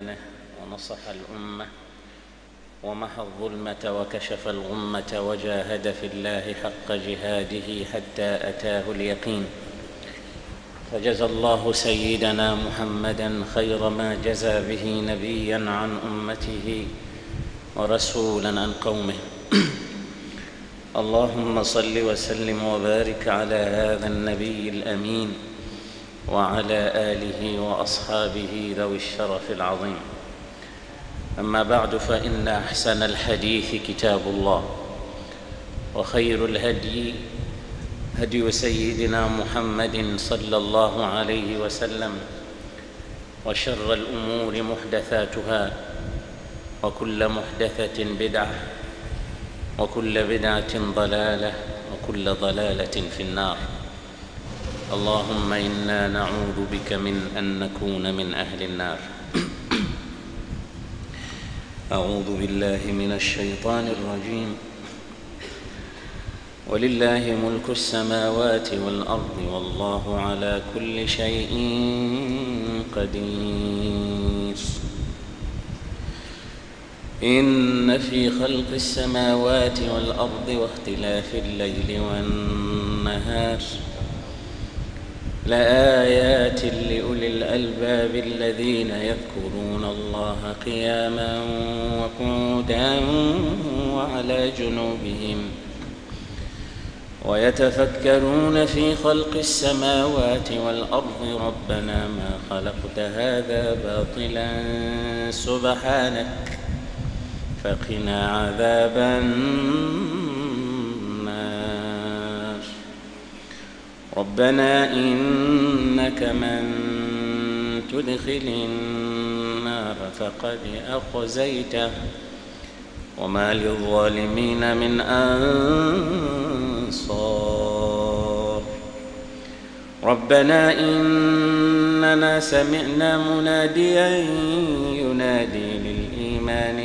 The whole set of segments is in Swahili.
ونصح الأمة ومحى الظلمة وكشف الغمة وجاهد في الله حق جهاده حتى أتاه اليقين. فجزى الله سيدنا محمدا خير ما جزى به نبيا عن أمته ورسولا عن قومه. اللهم صل وسلم وبارك على هذا النبي الأمين وعلى آله وأصحابه ذوي الشرف العظيم. أما بعد، فإن أحسن الحديث كتاب الله، وخير الهدي هدي سيدنا محمد صلى الله عليه وسلم، وشر الأمور محدثاتها، وكل محدثة بدعة، وكل بدعة ضلالة، وكل ضلالة في النار. اللهم إنا نعوذ بك من أن نكون من أهل النار. أعوذ بالله من الشيطان الرجيم. ولله ملك السماوات والأرض والله على كل شيء قدير. إن في خلق السماوات والأرض واختلاف الليل والنهار لآيات لأولي الألباب الذين يذكرون الله قياما وقعودا وعلى جنوبهم ويتفكرون في خلق السماوات والأرض ربنا ما خلقت هذا باطلا سبحانك فقنا عذاب النار. ربنا إنك من تدخل النار فقد أخزيته وما للظالمين من أنصار. ربنا إننا سمعنا مناديا ينادي للإيمان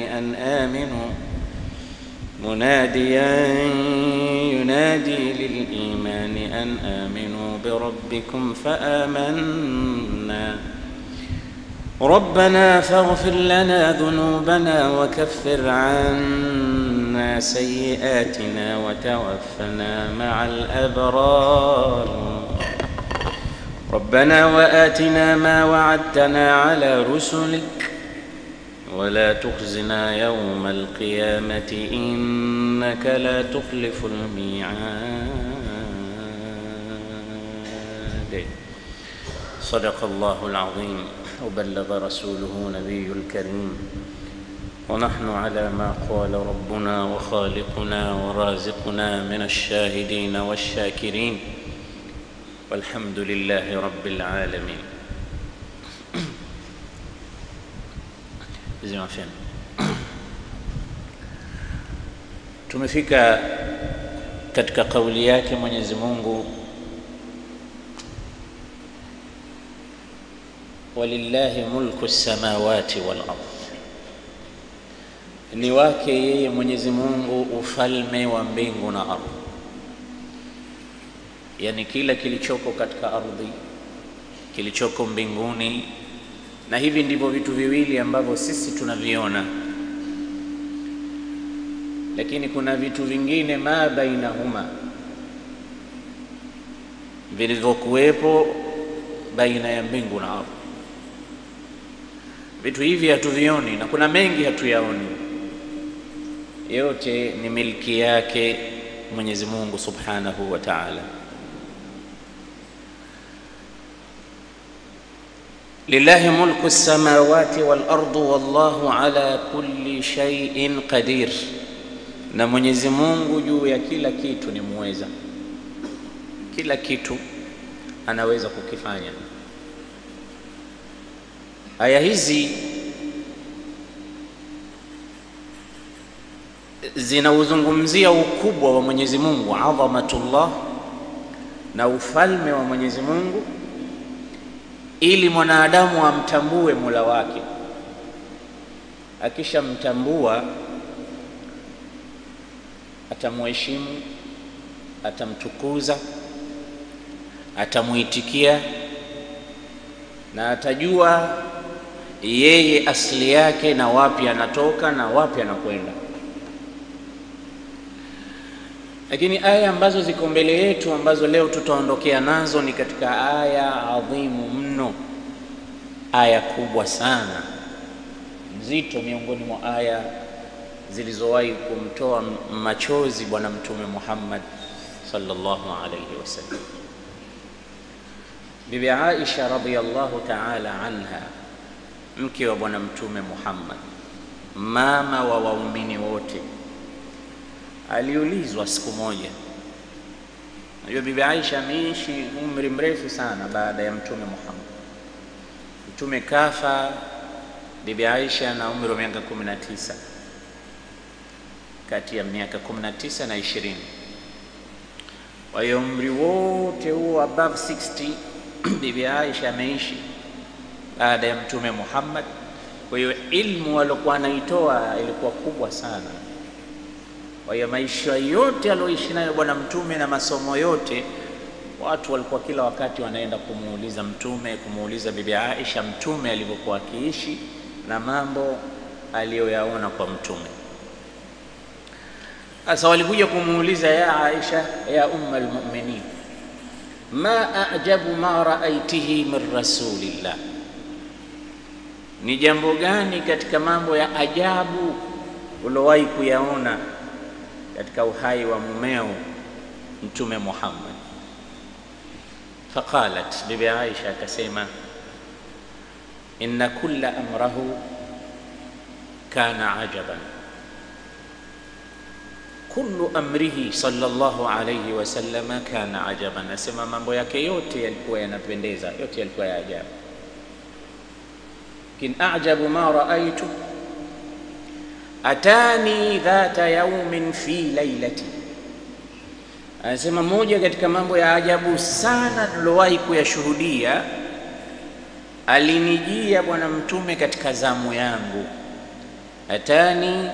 أن آمنوا بربكم فآمنا. ربنا فاغفر لنا ذنوبنا وكفر عنا سيئاتنا وتوفنا مع الأبرار. ربنا وآتنا ما وعدتنا على رسلك ولا تخزنا يوم القيامة إنك لا تخلف الميعاد. صدق الله العظيم وبلغ رسوله نبي الكريم، ونحن على ما قال ربنا وخالقنا ورازقنا من الشاهدين والشاكرين، والحمد لله رب العالمين. Tumefika katika kauli yake Mwenyezi Mungu, walillahi mulku samawati wal ardh, ni wake yeye Mwenyezi Mungu ufalme wa mbingu na ardhi, yani kila kilichoko katika ardhi, kilichoko mbinguni. Na hivi ndivyo vitu viwili ambavyo sisi tunaviona, lakini kuna vitu vingine ma bainahuma, vilivyokuwepo baina ya mbingu na ardhi. Vitu hivi hatuvioni, na kuna mengi hatuyaoni. Yote ni milki yake Mwenyezi Mungu Subhanahu wa Ta'ala. Lillahi mulku samawati wal ardu wallahu ala kulli shay'in qadir. Na Mwenyezi Mungu juu ya kila kitu ni muweza, kila kitu anaweza kukifanya. Aya hizi zinauzungumzia ukubwa wa Mwenyezi Mungu, adhamatullah, na ufalme wa Mwenyezi Mungu, ili mwanadamu amtambue Mola wake. Akishamtambua atamheshimu, atamtukuza, atamuitikia, na atajua yeye asili yake na wapi anatoka na wapi anakwenda. Lakini aya ambazo ziko mbele yetu ambazo leo tutaondokea nazo ni katika aya adhimu mno, aya kubwa sana, nzito, miongoni mwa aya zilizowahi kumtoa machozi Bwana Mtume Muhammad sallallahu alayhi wasallam. Bibi Aisha radhiyallahu ta'ala anha, mke wa Bwana Mtume Muhammad, mama wa waumini wote, aliulizwa siku moja. Najua Bibi Aisha ameishi umri mrefu sana baada ya Mtume Muhammad. Mtume kafa, Bibi Aisha na umri wa miaka 19, kati ya miaka 19 na 20. Kwa hiyo umri wote huo above 60 Bibi Aisha ameishi baada ya Mtume Muhammad. Kwa hiyo ilmu alikuwa anaitoa ilikuwa kubwa sana. Kwa hiyo maisha yote aliyoishi nayo Bwana Mtume na masomo yote, watu walikuwa kila wakati wanaenda kumuuliza Mtume, kumuuliza Bibi Aisha Mtume alivyokuwa akiishi na mambo aliyoyaona kwa Mtume. Sasa walikuja kumuuliza, ya Aisha, ya umma almu'minin, ma a'jabu ma ra'aitihi min rasulillah, ni jambo gani katika mambo ya ajabu ulowahi kuyaona katika uhai wa mumeo Mtume Muhammad? Faqalat, Bibi Aisha akasema, inna kulla amrahu kana ajaban, kullu amrihi sallallahu alayhi wasallam kana ajaban. Nasema mambo yake yote yalikuwa yanapendeza, yote yalikuwa ya ajabu. Kin a'jabu ma ra'aytu atani dhata yawmin fi laylati. Anasema moja katika mambo ya ajabu sana nilowahi kuyashuhudia, alinijia Bwana Mtume katika zamu yangu. Atani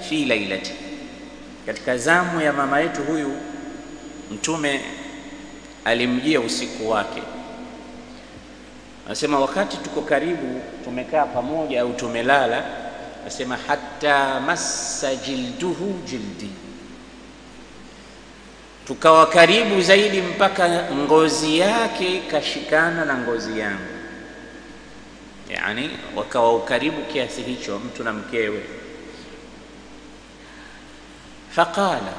fi laylati, katika zamu ya mama yetu huyu Mtume alimjia usiku wake. Anasema wakati tuko karibu, tumekaa pamoja au tumelala, anasema hatta massa jilduhu jildi, tukawa karibu zaidi mpaka ngozi yake kashikana na ngozi yangu. Yani wakawa ukaribu kiasi hicho mtu na mkewe. Faqala,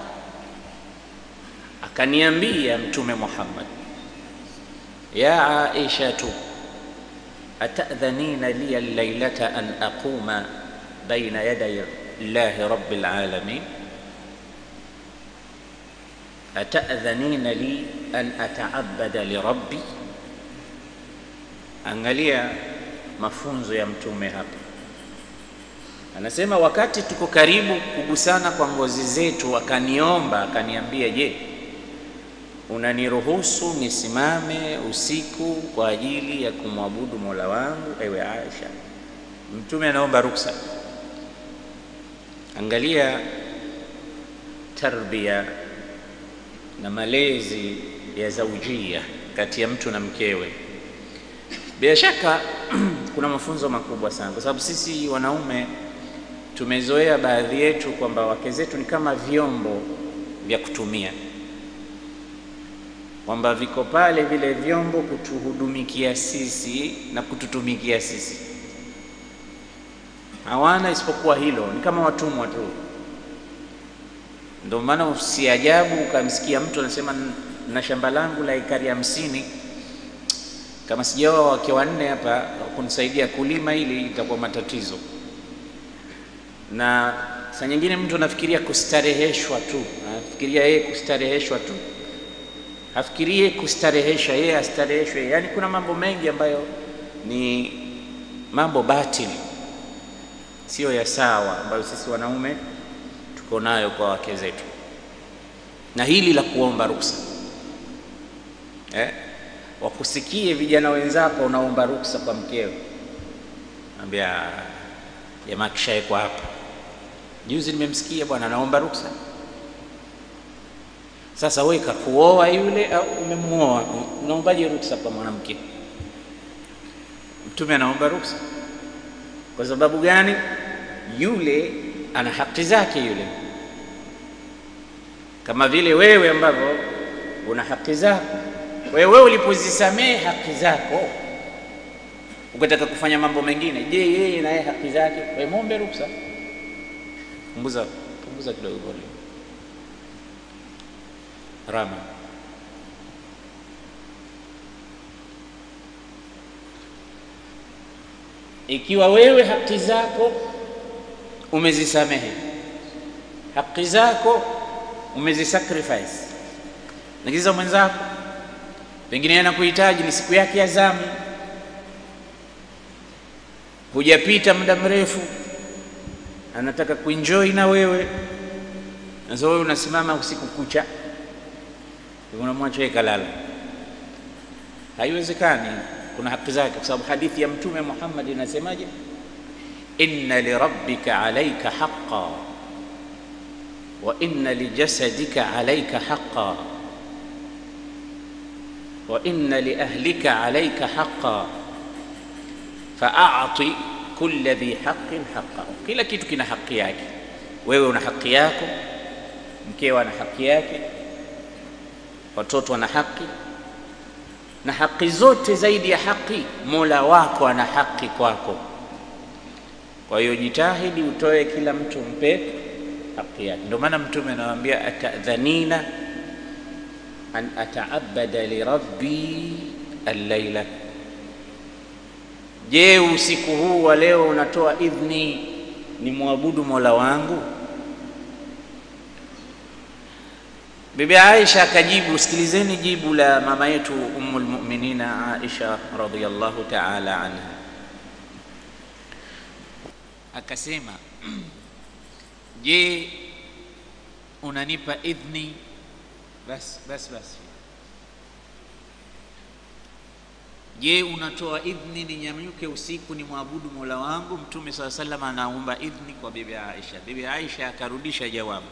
akaniambia Mtume Muhammad, ya Aisha, atadhanina li al-laylata an aquma baina yaday Allahi rabbil alamin, atadhanina li an ata'abbada li rabbi. Angalia mafunzo ya Mtume hapa. Anasema wakati tuko karibu kugusana kwa ngozi zetu, akaniomba, akaniambia, je, unaniruhusu nisimame usiku kwa ajili ya kumwabudu Mola wangu ewe Aisha? Mtume anaomba ruksa. Angalia tarbia na malezi ya zaujia kati ya mtu na mkewe. Bila shaka kuna mafunzo makubwa sana, kwa sababu sisi wanaume tumezoea baadhi yetu kwamba wake zetu ni kama vyombo vya kutumia, kwamba viko pale vile vyombo kutuhudumikia sisi na kututumikia sisi, hawana isipokuwa hilo, ni kama watumwa tu. Ndio maana usiajabu ukamsikia mtu anasema, na shamba langu la ekari 50, kama sijaoa wake wanne hapa kunisaidia kulima ili itakuwa matatizo. Na saa nyingine mtu anafikiria kustareheshwa tu, anafikiria yeye kustareheshwa tu, hafikirie kustarehesha yeye, astareheshwe. Yani kuna mambo mengi ambayo ni mambo batili, sio ya sawa, ambayo sisi wanaume tuko nayo kwa wake zetu. Na hili la kuomba ruksa, wakusikie vijana wenzako unaomba ruksa kwa mkeo, ambia jamaa kishaye kwa hapa, juzi nimemsikia bwana anaomba ruksa. Sasa wewe kakuoa yule au umemuoa, unaombaje ruksa kwa mwanamke? Mtume anaomba ruksa. Kwa sababu gani? Yule ana haki zake yule, kama vile wewe ambavyo una haki zako. Wewe ulipozisamehe haki zako ukataka kufanya mambo mengine, je, yeye naye haki zake? Wewe muombe ruhusa. Punguza kidogo volume. Rama. Ikiwa wewe haki zako umezisamehe, haki zako umezisacrifice, na kiza mwenzako pengine anakuhitaji, ni siku yake ya zamu, hujapita muda mrefu, anataka kuenjoy na wewe, na wewe unasimama usiku kucha unamwacha yeye kalala. Haiwezekani. Kuna haki zake, kwa sababu hadithi ya Mtume Muhammad inasemaje? Inna li rabbika alayka haqqan wa inna li jasadika alayka haqqan wa inna li ahlika alayka haqqan fa'ati kulli dhi haqqin haqqahu. Kila kitu kina haki yake. Wewe una haki yako, mkeo ana haki yake, watoto wana haki, na haki zote zaidi ya haki, Mola wako ana haki kwako. Kwa hiyo jitahidi utoe kila mtu mpe haki yake. Ndio maana Mtume anawaambia, atadhanina an ata'abbada li rabbi al-laila, je, usiku huu wa leo unatoa idhni ni muabudu Mola wangu? Bibi Aisha akajibu, sikilizeni jibu la mama yetu Ummul Mu'minina Aisha radhiyallahu ta'ala anha. Akasema, je, unanipa idhni? Bas. Je, unatoa idhni ninyanyuke usiku ni muabudu Mola wangu? Mtume sallallahu alayhi wasallam anaomba idhni kwa Bibi Aisha. Bibi Aisha akarudisha jawabu,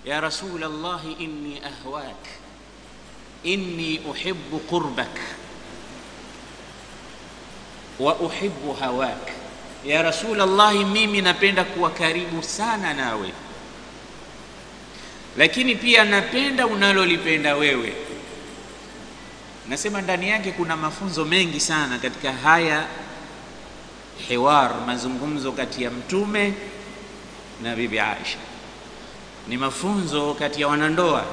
ya Rasulullah, inni ahwak, inni uhibbu qurbak wa uhibbu hawak. Ya Rasulullah, mimi napenda kuwa karibu sana nawe, lakini pia napenda unalolipenda wewe. Nasema ndani yake kuna mafunzo mengi sana katika haya hiwar, mazungumzo kati ya Mtume na Bibi Aisha. Ni mafunzo kati ya wanandoa,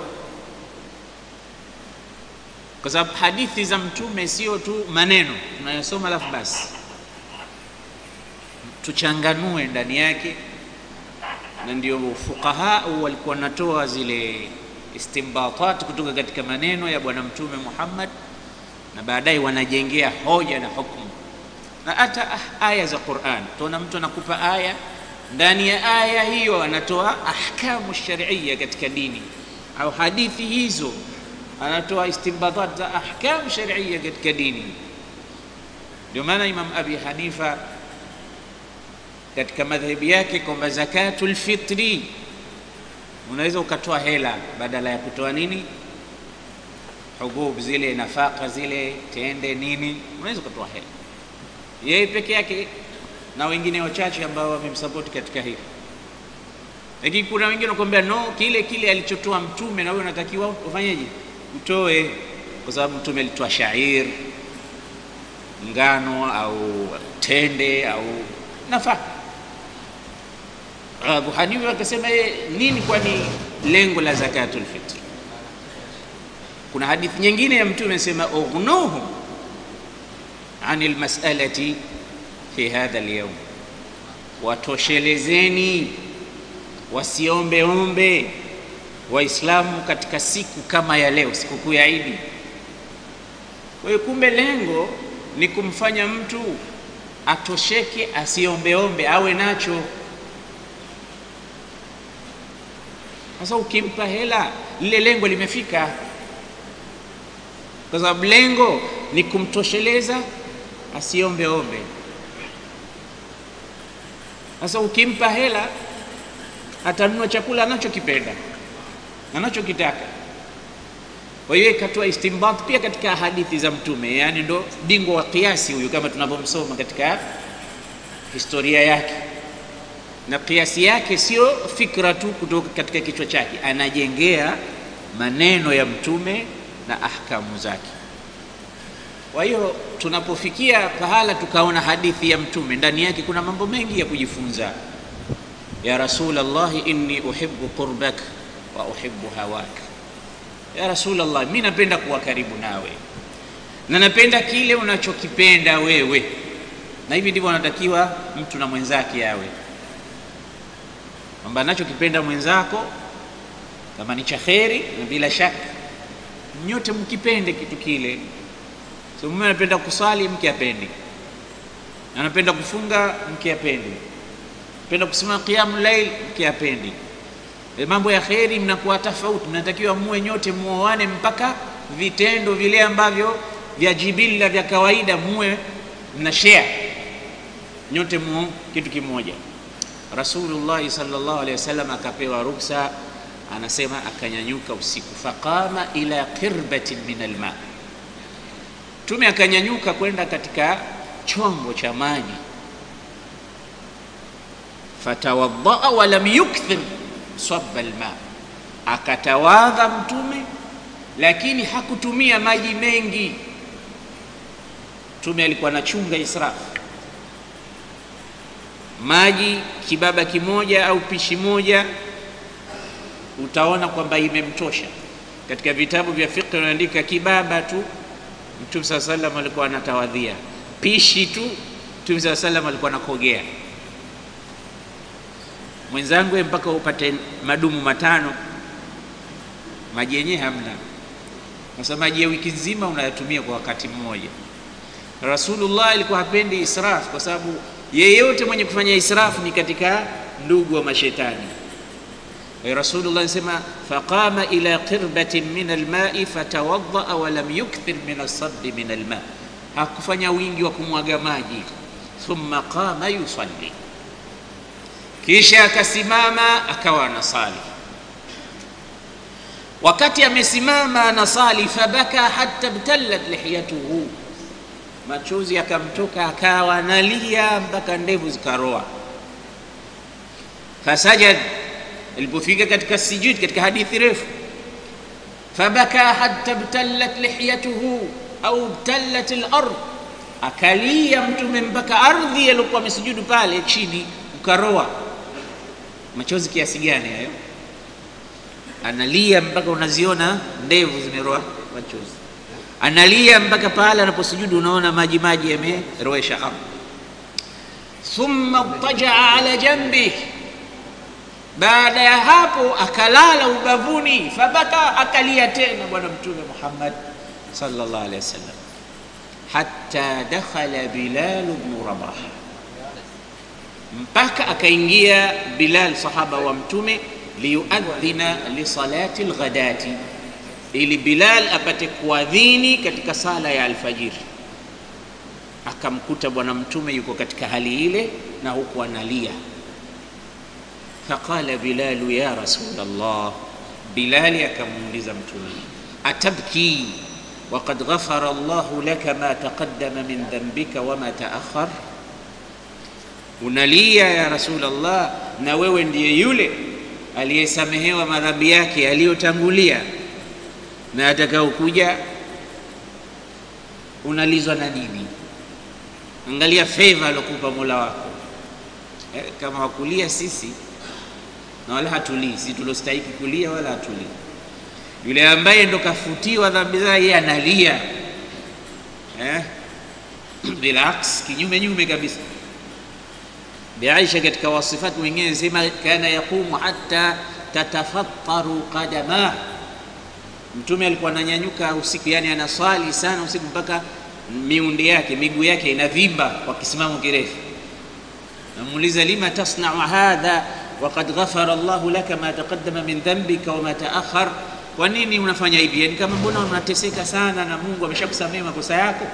kwa sababu hadithi za Mtume sio tu maneno tunayosoma alafu basi, tuchanganue ndani yake. Na ndio fuqaha walikuwa natoa zile istimbatat kutoka katika maneno ya bwana Mtume Muhammad, na baadaye wanajengea hoja na hukumu. Na hata aya za Qur'an, tuona mtu anakupa aya, ndani ya aya hiyo anatoa ahkamu shar'iyya katika dini, au hadithi hizo anatoa istimbatat za ahkamu shar'iyya katika dini. Ndio maana Imam Abi Hanifa katika madhhabi yake kwamba zakatul fitri unaweza ukatoa hela badala ya kutoa nini, hubub zile, nafaka zile, tende nini, unaweza ukatoa hela. Yeye peke yake na wengine wachache ambao wamemsupport katika hili. Lakini kuna wengine wanakuambia no, kile alichotoa Mtume na wewe unatakiwa ufanyeje? Utoe, kwa sababu Mtume alitoa shair, ngano au tende au nafaka. Abu Hanifa akasema nini, kwani lengo la zakatul fitr? Kuna hadithi nyingine ya Mtume anasema, ughnuhum anil mas'alati fi hadha al-yawm, watoshelezeni wasiombe Waislamu katika siku kama ya leo, sikukuu ya Eid. Kwa hiyo kumbe lengo ni kumfanya mtu atosheke, asiombe, awe nacho. Sasa ukimpa hela, lile lengo limefika, kwa sababu lengo ni kumtosheleza, asiombe. Sasa ukimpa hela, atanunua chakula anachokipenda, anachokitaka. Kwa hiyo ikatoa istimbat pia katika hadithi za Mtume, yani ndo bingwa wa kiasi huyu, kama tunavyomsoma katika historia yake, na kiasi yake sio fikra tu kutoka katika kichwa chake, anajengea maneno ya mtume na ahkamu zake. Kwa hiyo tunapofikia pahala tukaona hadithi ya mtume ndani yake kuna mambo mengi ya kujifunza. Ya Rasulullah, inni uhibbu qurbak wa uhibbu hawak. Ya Rasulullah, mimi napenda kuwa karibu nawe na napenda kile unachokipenda wewe. Na hivi ndivyo anatakiwa mtu na mwenzake awe, kwamba anachokipenda mwenzako kama ni cha kheri, na bila shaka nyote mkipende kitu kile. So mume anapenda kusali, mke apende, anapenda kufunga, mke apende, anapenda kusimama qiyamul layl, mke apende. Mambo ya kheri mnakuwa tofauti, mnatakiwa muwe nyote muoane mpaka vitendo vile ambavyo vya jibilla vya kawaida muwe mna share nyote mu kitu kimoja. Rasulullah sallallahu alaihi wasallam akapewa ruksa, anasema akanyanyuka usiku, faqama ila qirbatin min alma. Mtume akanyanyuka kwenda katika chombo cha maji, fatawadda wa lam yukthir sabba alma, akatawadha mtume lakini hakutumia maji mengi. Mtume alikuwa anachunga israfu, maji kibaba kimoja au pishi moja utaona kwamba imemtosha. Katika vitabu vya fiqh wanaandika kibaba tu Mtume sallallahu alaihi wasallam alikuwa anatawadhia, pishi tu Mtume sallallahu alaihi wasallam alikuwa anakogea. Mwenzangu, mpaka upate madumu matano maji yenyewe hamna. Sasa maji ya wiki nzima unayatumia kwa wakati mmoja. Rasulullah alikuwa hapendi israf, kwa sababu yeyote mwenye kufanya israf ni katika ndugu wa mashetani. Rasulullah anasema faqama ila qirbatin min alma'i fatawadda wa lam yukthir min as-sadd min alma', hakufanya wingi wa kumwaga maji. Thumma qama yusalli, kisha akasimama akawa anasali. Wakati amesimama anasali, fabaka hatta ibtallat lihiyatuhu, machozi yakamtoka akawa analia mpaka ndevu zikaroa. Fasajad, ilipofika katika sujud, katika hadithi refu, fabaka hatta ibtallat lihiyatuhu au ibtallat al-ard, akalia mtume mpaka ardhi alikuwa amesujudu pale chini ukaroa. Machozi kiasi gani hayo? Analia mpaka unaziona ndevu zimeroa machozi, analia mpaka pale anaposujudu unaona maji yameroesha ardhi. Thumma tajaa ala jambi, baada ya hapo akalala ubavuni. Fabaka, akalia tena bwana mtume Muhammad sallallahu alaihi wasallam, hatta dakhala Bilal ibn Rabah, mpaka akaingia Bilal sahaba wa mtume, liyuadhina li salati alghadati, ili Bilal apate kuadhini katika sala ya alfajiri. Akamkuta bwana mtume yuko katika hali ile na huko analia. Faqala Bilal ya Rasulullah, Bilal akamuuliza mtume, atabki waqad ghafara Allahu laka ma taqaddama min dhanbika wa ma ta'akhkhar, unalia ya Rasulullah na wewe ndiye yule aliyesamehewa madhambi yake yaliyotangulia na atakayokuja, unalizwa na nini? Angalia favor alokupa Mola wako. Kama wakulia sisi na wala hatulii, si tulostahili kulia wala hatulii. Yule ambaye ndo kafutiwa dhambi zake yeye analia, relax, kinyume kabisa. Aisha katika wasifati wengine sema kana yaqumu hatta tatafattaru qadama, mtume alikuwa ananyanyuka usiku, yani anaswali sana usiku mpaka miundi yake, miguu yake inavimba kwa kisimamo kirefu. Namuuliza, lima tasna'u hadha waqad ghafara Allahu laka ma taqaddama min dhanbika wa ma ta'akhkhar, kwa nini unafanya hivi? Yani kama mbona unateseka sana na Mungu ameshakusamehe makosa yako?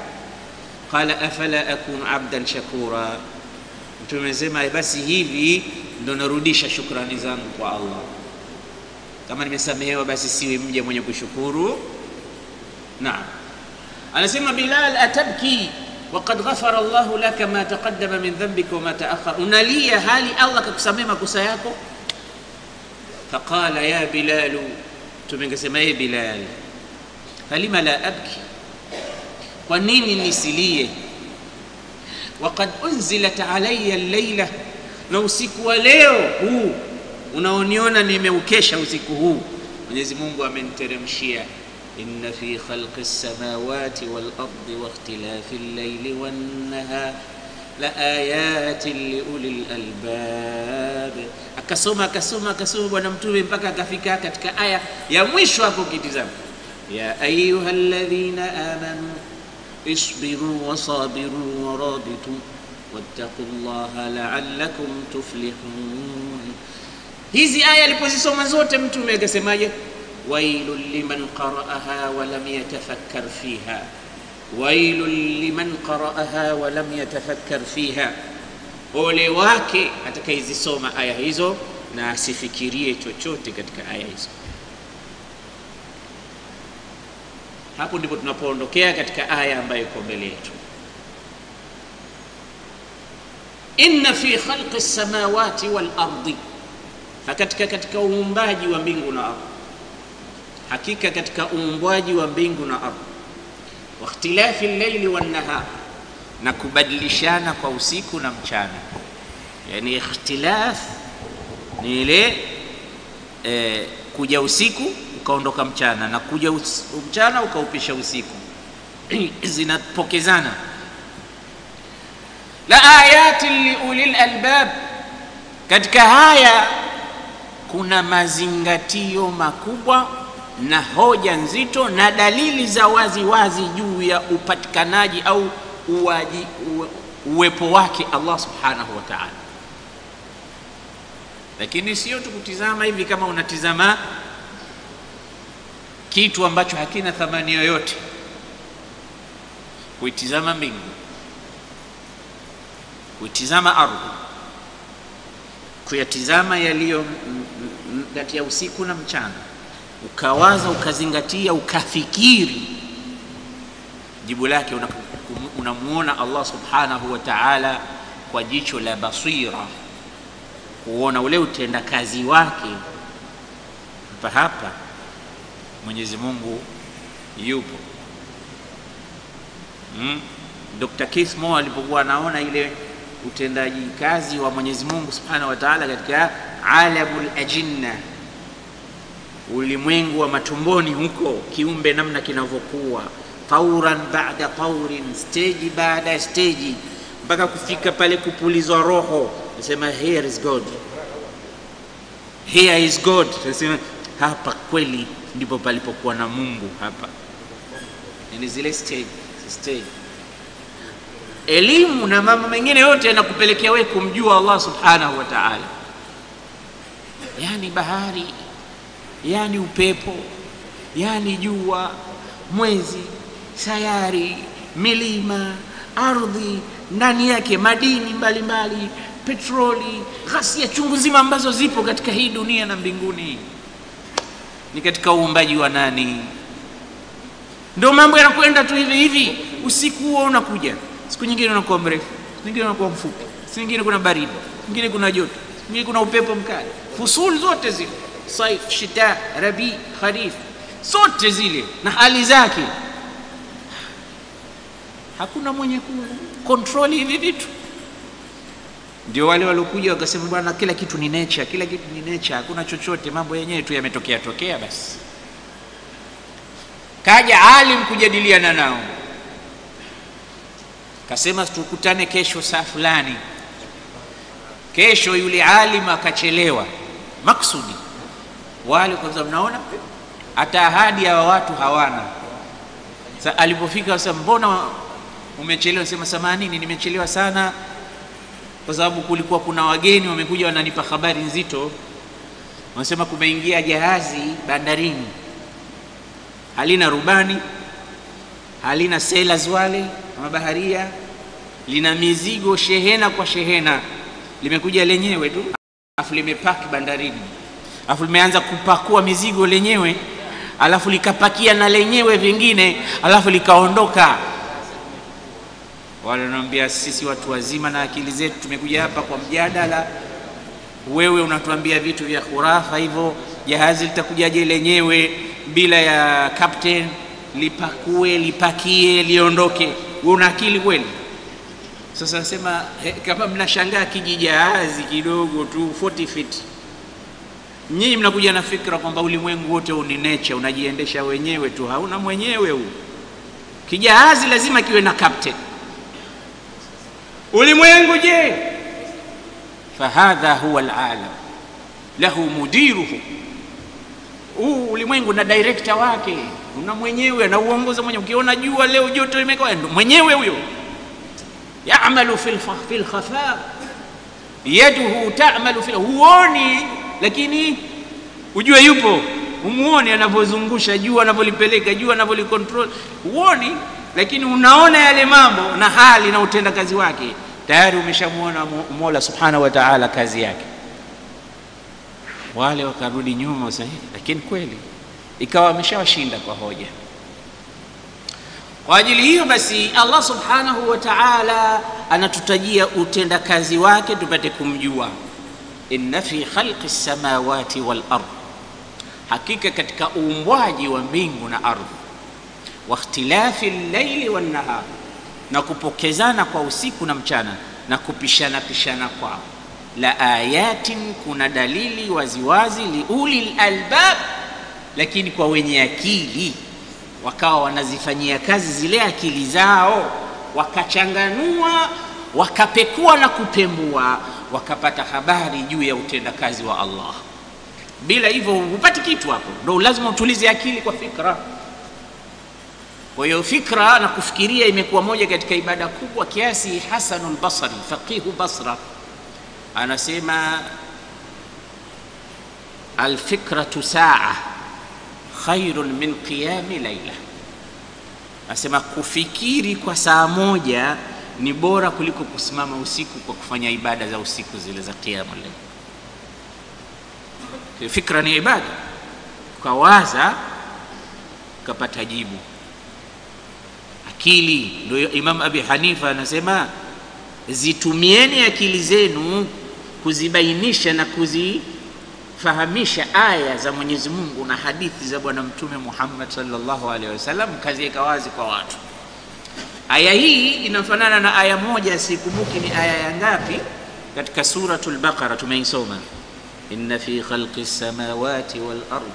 Qala afala akunu abdan shakura, mtume sema basi hivi ndo narudisha shukrani zangu kwa Allah. Kama nimesamehewa basi siwe mje mwenye kushukuru. Naam. Anasema Bilal, atabki waqad ghafara Allahu laka ma taqaddama min dhanbika wa ma ta'akhkhara, unalia hali Allah kakusamea makosa yako. Faqala ya Bilal, tumengesema ye Bilal, falima la abki, kwa nini nisilie? Waqad unzilat alayya al-layla, na usiku wa leo huu unaoniona nimeukesha usiku huu, Mwenyezi Mungu ameniteremshia, inna fi khalqis samawati wal ardi wa ikhtilafil layli wan nahar la ayatin li ulil albab. Akasoma bwana mtume mpaka akafika katika aya ya mwisho hapo. Kitizama, ya ayyuhalladhina amanu isbiru wasabiru warabitu wattaqullaha la'allakum tuflihun. Hizi aya alipozisoma zote mtume akasemaje? wailul liman qara'aha wa lam yatafakkar fiha, wailul liman qara'aha wa lam yatafakkar fiha, ole wake atakayezisoma aya hizo na asifikirie chochote katika aya hizo. Hapo ndipo tunapoondokea katika aya ambayo iko mbele yetu. Inna fi khalqis samawati wal ardi, katika uumbaji wa mbingu na ardhi, hakika katika uumbaji wa mbingu na ardhi, wa ikhtilafi al-layli wan nahar, na kubadilishana kwa usiku na mchana. Yani ikhtilaf ni ile kuja usiku ukaondoka mchana, na kuja mchana ukaupisha usiku, zinapokezana. La ayatin li ulil albab, katika haya kuna mazingatio makubwa na hoja nzito na dalili za wazi wazi juu ya upatikanaji au uwepo wake Allah subhanahu wa ta'ala. Lakini sio tukutizama hivi kama unatizama kitu ambacho hakina thamani yoyote. Kuitizama mbingu, kuitizama ardhi, kuyatizama yaliyo kati ya usiku na mchana, ukawaza, ukazingatia, ukafikiri, jibu lake unamuona Allah subhanahu wa ta'ala kwa jicho la basira, kuona ule utenda kazi wake. Hapa Mwenyezi Mungu yupo. Dr. Keith Moore alipokuwa anaona ile utendaji kazi wa Mwenyezi Mungu subhanahu wa ta'ala katika alamul ajinna, ulimwengu wa matumboni huko, kiumbe namna kinavyokuwa, tauran ba'da taurin, stage baada stage, mpaka kufika pale kupulizwa roho, nasema here is God, here is God. Nasema hapa kweli ndipo palipokuwa na Mungu hapa. Ni zile stage. Elimu na mambo mengine yote yanakupelekea wewe kumjua Allah subhanahu wa ta'ala. Yani bahari, yani upepo, yani jua, mwezi, sayari, milima, ardhi, ndani yake madini mbalimbali, petroli, ghasia chungu zima ambazo zipo katika hii dunia na mbinguni, ni katika uumbaji wa nani? Ndio mambo yanakwenda tu hivi hivi. Usiku huo unakuja, siku nyingine unakuwa mrefu, siku nyingine unakuwa mfupi, siku nyingine kuna baridi, siku nyingine kuna joto, siku nyingine kuna upepo mkali. Fusul zote zile, saif, shita, rabi, kharif, zote zile na hali zake, hakuna mwenye control hivi vitu. Ndio wale walokuja wakasema bwana, kila kitu ni nature, kila kitu ni nature, hakuna chochote, mambo yenyewe tu yametokea basi. Kaja alim kujadiliana nao, kasema tukutane kesho saa fulani. Kesho yule alim akachelewa maksudi. Wale kwanza, mnaona hata ahadi ya watu hawana. Sasa alipofika sasa, mbona umechelewa? Sema samanini, nimechelewa sana kwa sababu kulikuwa kuna wageni wamekuja wananipa habari nzito. Wanasema kumeingia jahazi bandarini, halina rubani, halina sailors wale mabaharia, lina mizigo shehena kwa shehena, limekuja lenyewe tu, afu limepaki bandarini, afu limeanza kupakua mizigo lenyewe, alafu likapakia na lenyewe vingine, alafu likaondoka. Wale wananiambia sisi watu wazima na akili zetu tumekuja hapa kwa mjadala, wewe unatuambia vitu vya khurafa hivyo. Jahazi litakujaje lenyewe bila ya captain, lipakue lipakie liondoke? Wewe una akili kweli? Sasa nasema kama mnashangaa kijijahazi kidogo tu 40 feet, nyinyi mnakuja na fikra kwamba ulimwengu wote ni nature, unajiendesha wenyewe tu, hauna mwenyewe huu. Kijahazi lazima kiwe na captain. Ulimwengu je? Fahadha huwa alalam lahu mudiruhu. Ulimwengu na director wake, una mwenyewe na uongoza mwenyewe. Ukiona jua leo joto limekuwa mwenyewe huyo. Ya'malu fil khafa, yaduhu ta'malu fil, huoni lakini ujue yupo. Umuone anavyozungusha jua, anavyolipeleka jua, anavyolicontrol. Huoni lakini unaona yale mambo na hali na utenda kazi wake. Tayari umeshamuona Mola Subhanahu wa Ta'ala kazi yake. Wale wakarudi nyuma sasa, lakini kweli ikawa ameshawashinda kwa hoja. Kwa ajili hiyo basi Allah Subhanahu wa Ta'ala anatutajia utenda kazi wake tupate kumjua. Inna fi khalqi samawati wal ardh, hakika katika uumbwaji wa mbingu na ardhi, wa ikhtilafi al-layli wan nahar, na kupokezana kwa usiku na mchana na kupishana kwao, la ayatin, kuna dalili waziwazi, liulil albab, lakini kwa wenye akili, wakawa wanazifanyia kazi zile akili zao, wakachanganua, wakapekua na kupembua, wakapata habari juu ya utendakazi wa Allah. Bila hivyo hupati kitu hapo. Ndio lazima utulize akili kwa fikra. Kwa hiyo fikra na kufikiria imekuwa moja katika ibada kubwa kiasi. Hasanul Basri, faqihu Basra, anasema alfikratu saa khairun min qiyami layla. Anasema kufikiri kwa saa moja ni bora kuliko kusimama usiku kwa kufanya ibada za usiku zile za qiyamul layl. Fikra ni ibada, ukawaza ukapata jibu. Akili, ndio Imam Abi Hanifa anasema zitumieni akili zenu kuzibainisha na kuzifahamisha aya za Mwenyezi Mungu na hadithi za Bwana Mtume Muhammad sallallahu alaihi wasallam, kaziweka wazi kwa watu. Aya hii inafanana na aya moja, sikumbuki ni aya ya ngapi, katika suratul Baqara tumeisoma. Inna fi khalqis samawati wal ardh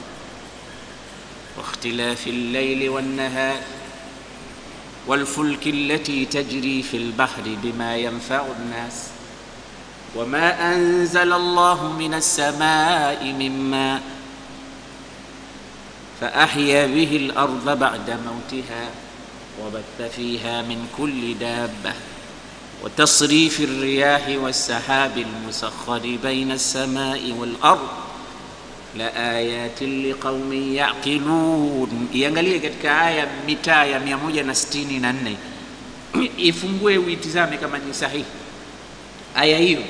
wa ikhtilafil layli wan nahar والفلك التي تجري في البحر بما ينفع الناس وما أنزل الله من السماء من ماء فأحيا به الأرض بعد موتها وبث فيها من كل دابة وتصريف الرياح والسحاب المسخر بين السماء والأرض لآيات لقوم يعقلون. Iangalie katika aya mitaa ya 164, ifungue uitizame kama ni sahihi aya hiyo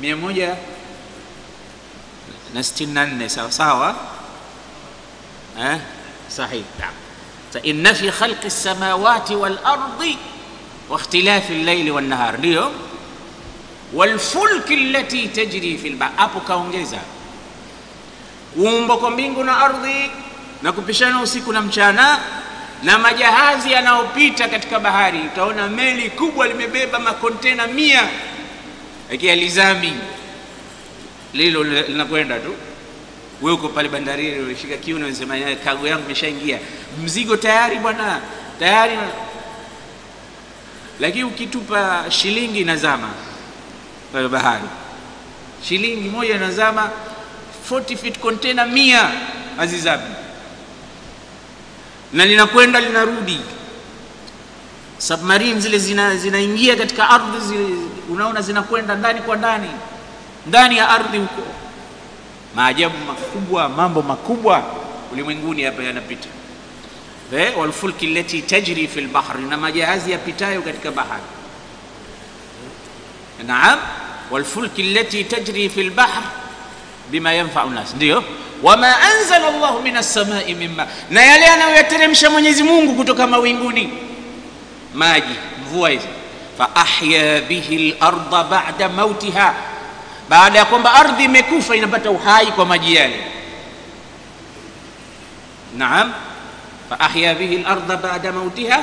164. sawa sawa, sahihi. Inna fi khalqi samawati wal ardi wa ikhtilafi al-layli wan nahar, ndio wal fulki allati tajri fil bahr. Hapo kaongeza kuumba kwa mbingu na ardhi na kupishana usiku na mchana na majahazi yanayopita katika bahari. Utaona meli kubwa limebeba makontena 100 ikializami, lilo linakwenda tu. Wewe uko pale bandarini unashika kiuno unasema cargo yangu imeshaingia, mzigo tayari bwana, tayari. Lakini ukitupa shilingi inazama kwa bahari, shilingi moja inazama, 40 feet container 100 azizami, na linakwenda linarudi. Submarine zile zinaingia katika ardhi zile, unaona zinakwenda ndani kwa ndani, ndani ya ardhi huko. Maajabu makubwa, mambo makubwa ulimwenguni hapa yanapita. Wal fulki allati tajri fil bahri, na majahazi yapitayo katika bahari. Naam, wal fulki allati tajri fil bahri bima yanfa'u nas, ndio wama anzala Allahu minas samai mimma, na yale anayoyateremsha Mwenyezi Mungu kutoka mawinguni, maji, mvua hizo. fa ahya bihi al-ardha ba'da mautiha, baada ya kwamba ardhi imekufa inapata uhai kwa maji yale. Naam, fa ahya bihi al-ardha ba'da mautiha,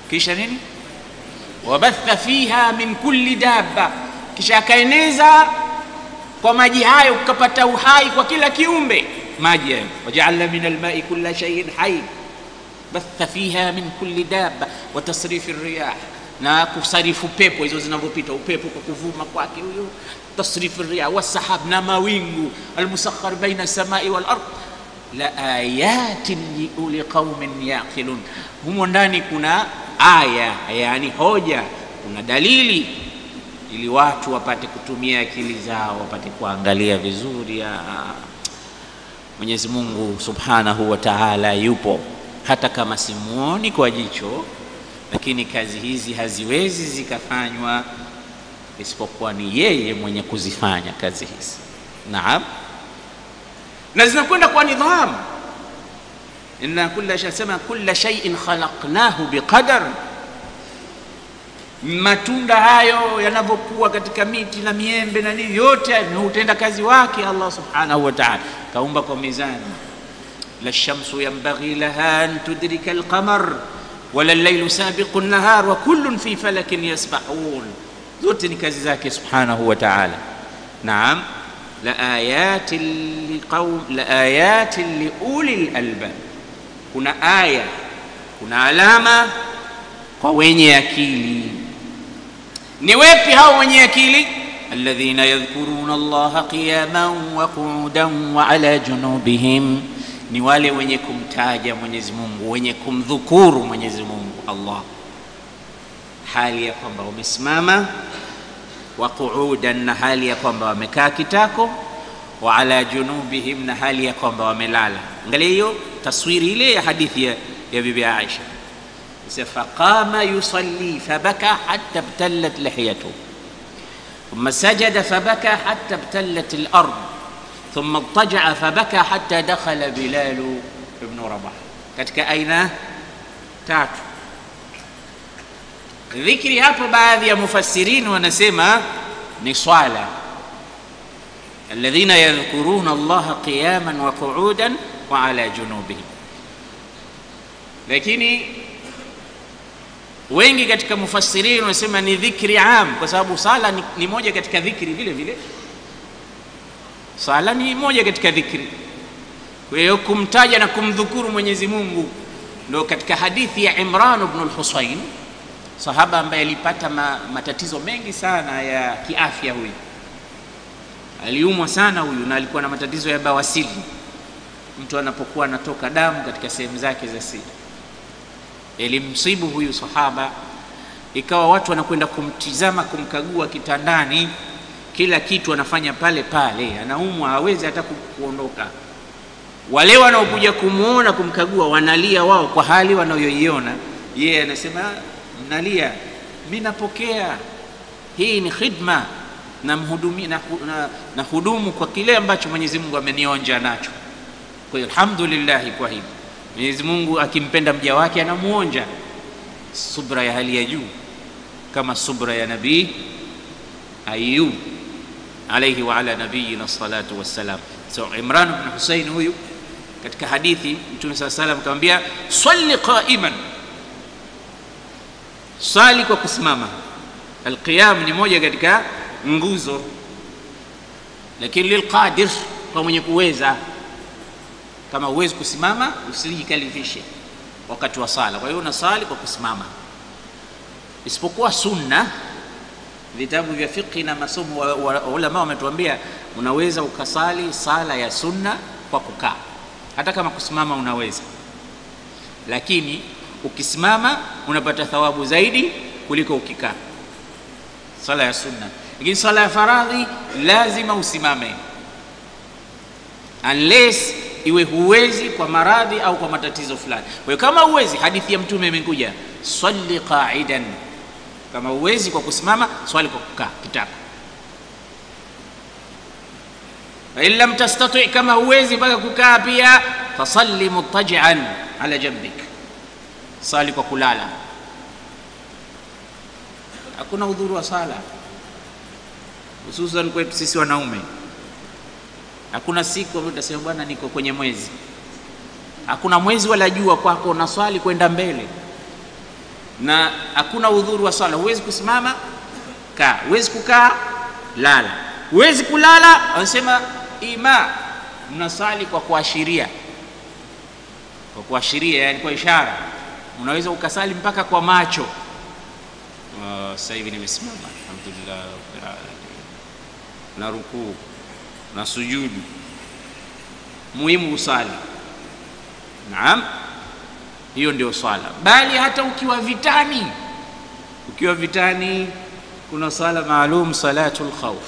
kisha nini? Wabatha fiha min kulli dabba, kisha akaeneza kwa maji hayo ukapata uhai kwa kila kiumbe. Maji hayo waja'alna min al-ma'i kulla shay'in hayy, batha fiha min kulli dabba wa tasrifi ar-riyah, na kusarifu pepo hizo zinavyopita, upepo kwa kuvuma kwake huyo, tasrifu ar-riyah was-sahab, na mawingu, al-musakhkhar baina as-sama'i wal-ard, la ayatin li uli qaumin yaqilun. Humo ndani kuna aya, yani hoja, kuna dalili ili watu wapate kutumia akili zao, wapate kuangalia vizuri. Mwenyezi Mungu Subhanahu wa Ta'ala yupo, hata kama simuoni kwa jicho, lakini kazi hizi haziwezi zikafanywa isipokuwa ni yeye mwenye kuzifanya kazi hizi. Naam, na zinakwenda kwa nidhamu. Inna kulla shay'in khalaqnahu biqadar. Matunda hayo yanavyokuwa katika miti na miembe na nini, yote ni utenda kazi wake Allah Subhanahu wa Ta'ala, kaumba kwa mizani. La shamsu yanbaghi laha an tudrika al-qamar wala al-laylu sabiqu an-nahar wa kullun fi falakin yasbahun. Zote ni kazi zake Subhanahu wa Ta'ala. Naam, la ayatin li ulil albab, kuna aya, kuna alama kwa wenye akili. Ni wepi hao wenye akili? Alladhina yadhkuruna Allaha qiyaman wa qu'udan wa ala junubihim, ni wale wenye kumtaja Mwenyezi Mungu, wenye kumdhukuru Mwenyezi Mungu Allah hali ya kwamba wamesimama, wa qu'udan, na hali ya kwamba wamekaa kitako, wa ala junubihim, na hali ya kwamba wamelala. Angalia hiyo taswiri ile ya hadithi ya bibi Aisha. فقام يصلي فبكى حتى ابتلت لحيته ثم سجد فبكى حتى ابتلت الأرض ثم اضطجع فبكى حتى دخل بلال بن رباح. katika aina tatu. Dhikri hapo baadhi ya mufassirin wanasema ni swala, alladhina yadhkuruna Allaha qiyaman wa qu'udan wa ala junubihim, lakini wengi katika mufassirin wanasema ni dhikri am, kwa sababu sala ni moja katika dhikri vile vile. Sala ni moja katika dhikri, kwa hiyo kumtaja na kumdhukuru Mwenyezi Mungu. Ndio katika hadithi ya Imran ibn al-Husayn, sahaba ambaye alipata matatizo mengi sana ya kiafya. Huyu aliumwa sana huyu, na alikuwa na matatizo ya bawasili. Mtu anapokuwa anatoka damu katika sehemu zake za siri, elimsibu huyu sahaba, ikawa watu wanakwenda kumtizama, kumkagua kitandani, kila kitu anafanya pale pale, anaumwa, hawezi hata kuondoka. Wale wanaokuja kumuona kumkagua wanalia wao kwa hali wanayoiona, yeye anasema mnalia, mimi napokea, hii ni khidma na mhudumi na hudumu kwa kile ambacho Mwenyezi Mungu amenionja nacho. Kwa hiyo alhamdulillah, kwa hivyo Mwenyezi Mungu akimpenda mja wake anamuonja subra ya hali ya juu, kama subra ya Nabii Ayub alayhi wa ala nabiyina salatu wassalam. So Imran ibn Husayn huyu, katika hadithi Mtume sallallahu alayhi wasallam akamwambia salli qa'iman, sali kwa kusimama. Alqiyam ni moja katika nguzo, lakini lilqadir, kwa mwenye kuweza. Kama uwezi kusimama usijikalifishe wakati wa sala, kwa hiyo unasali kwa kusimama. Isipokuwa sunna, vitabu vya fiqh na masomo wa ulama wametuambia unaweza ukasali sala ya sunna kwa kukaa, hata kama kusimama unaweza, lakini ukisimama unapata thawabu zaidi kuliko ukikaa, sala ya sunna. Lakini sala ya faradhi lazima usimame, unless iwe huwezi kwa maradhi au kwa matatizo fulani. Kwa hiyo kama huwezi, hadithi ya Mtume imekuja salli qa'idan, kama huwezi kwa kusimama, swali kwa kukaa kitako. Fa in lam tastati', kama huwezi mpaka kukaa pia, fasalli muttaji'an ala jambik, sali kwa kulala. hakuna udhuru wa sala, hususan kwetu sisi wanaume. Hakuna siku ambayo utasema bwana niko kwenye mwezi. Hakuna mwezi wala jua kwako, na swali kwenda mbele. Na hakuna udhuru wa sala. Huwezi kusimama, kaa. Huwezi kukaa, lala. Huwezi kulala, anasema ima mnasali kwa kuashiria. Kwa kuashiria, yani kwa ishara. Unaweza ukasali mpaka kwa macho. Sasa hivi nimesimama, alhamdulillah rabbil alamin, na rukuu na sujudu. Muhimu usali. Naam, hiyo ndio swala. Bali hata ukiwa vitani, kuna sala maalum, salatul khawf,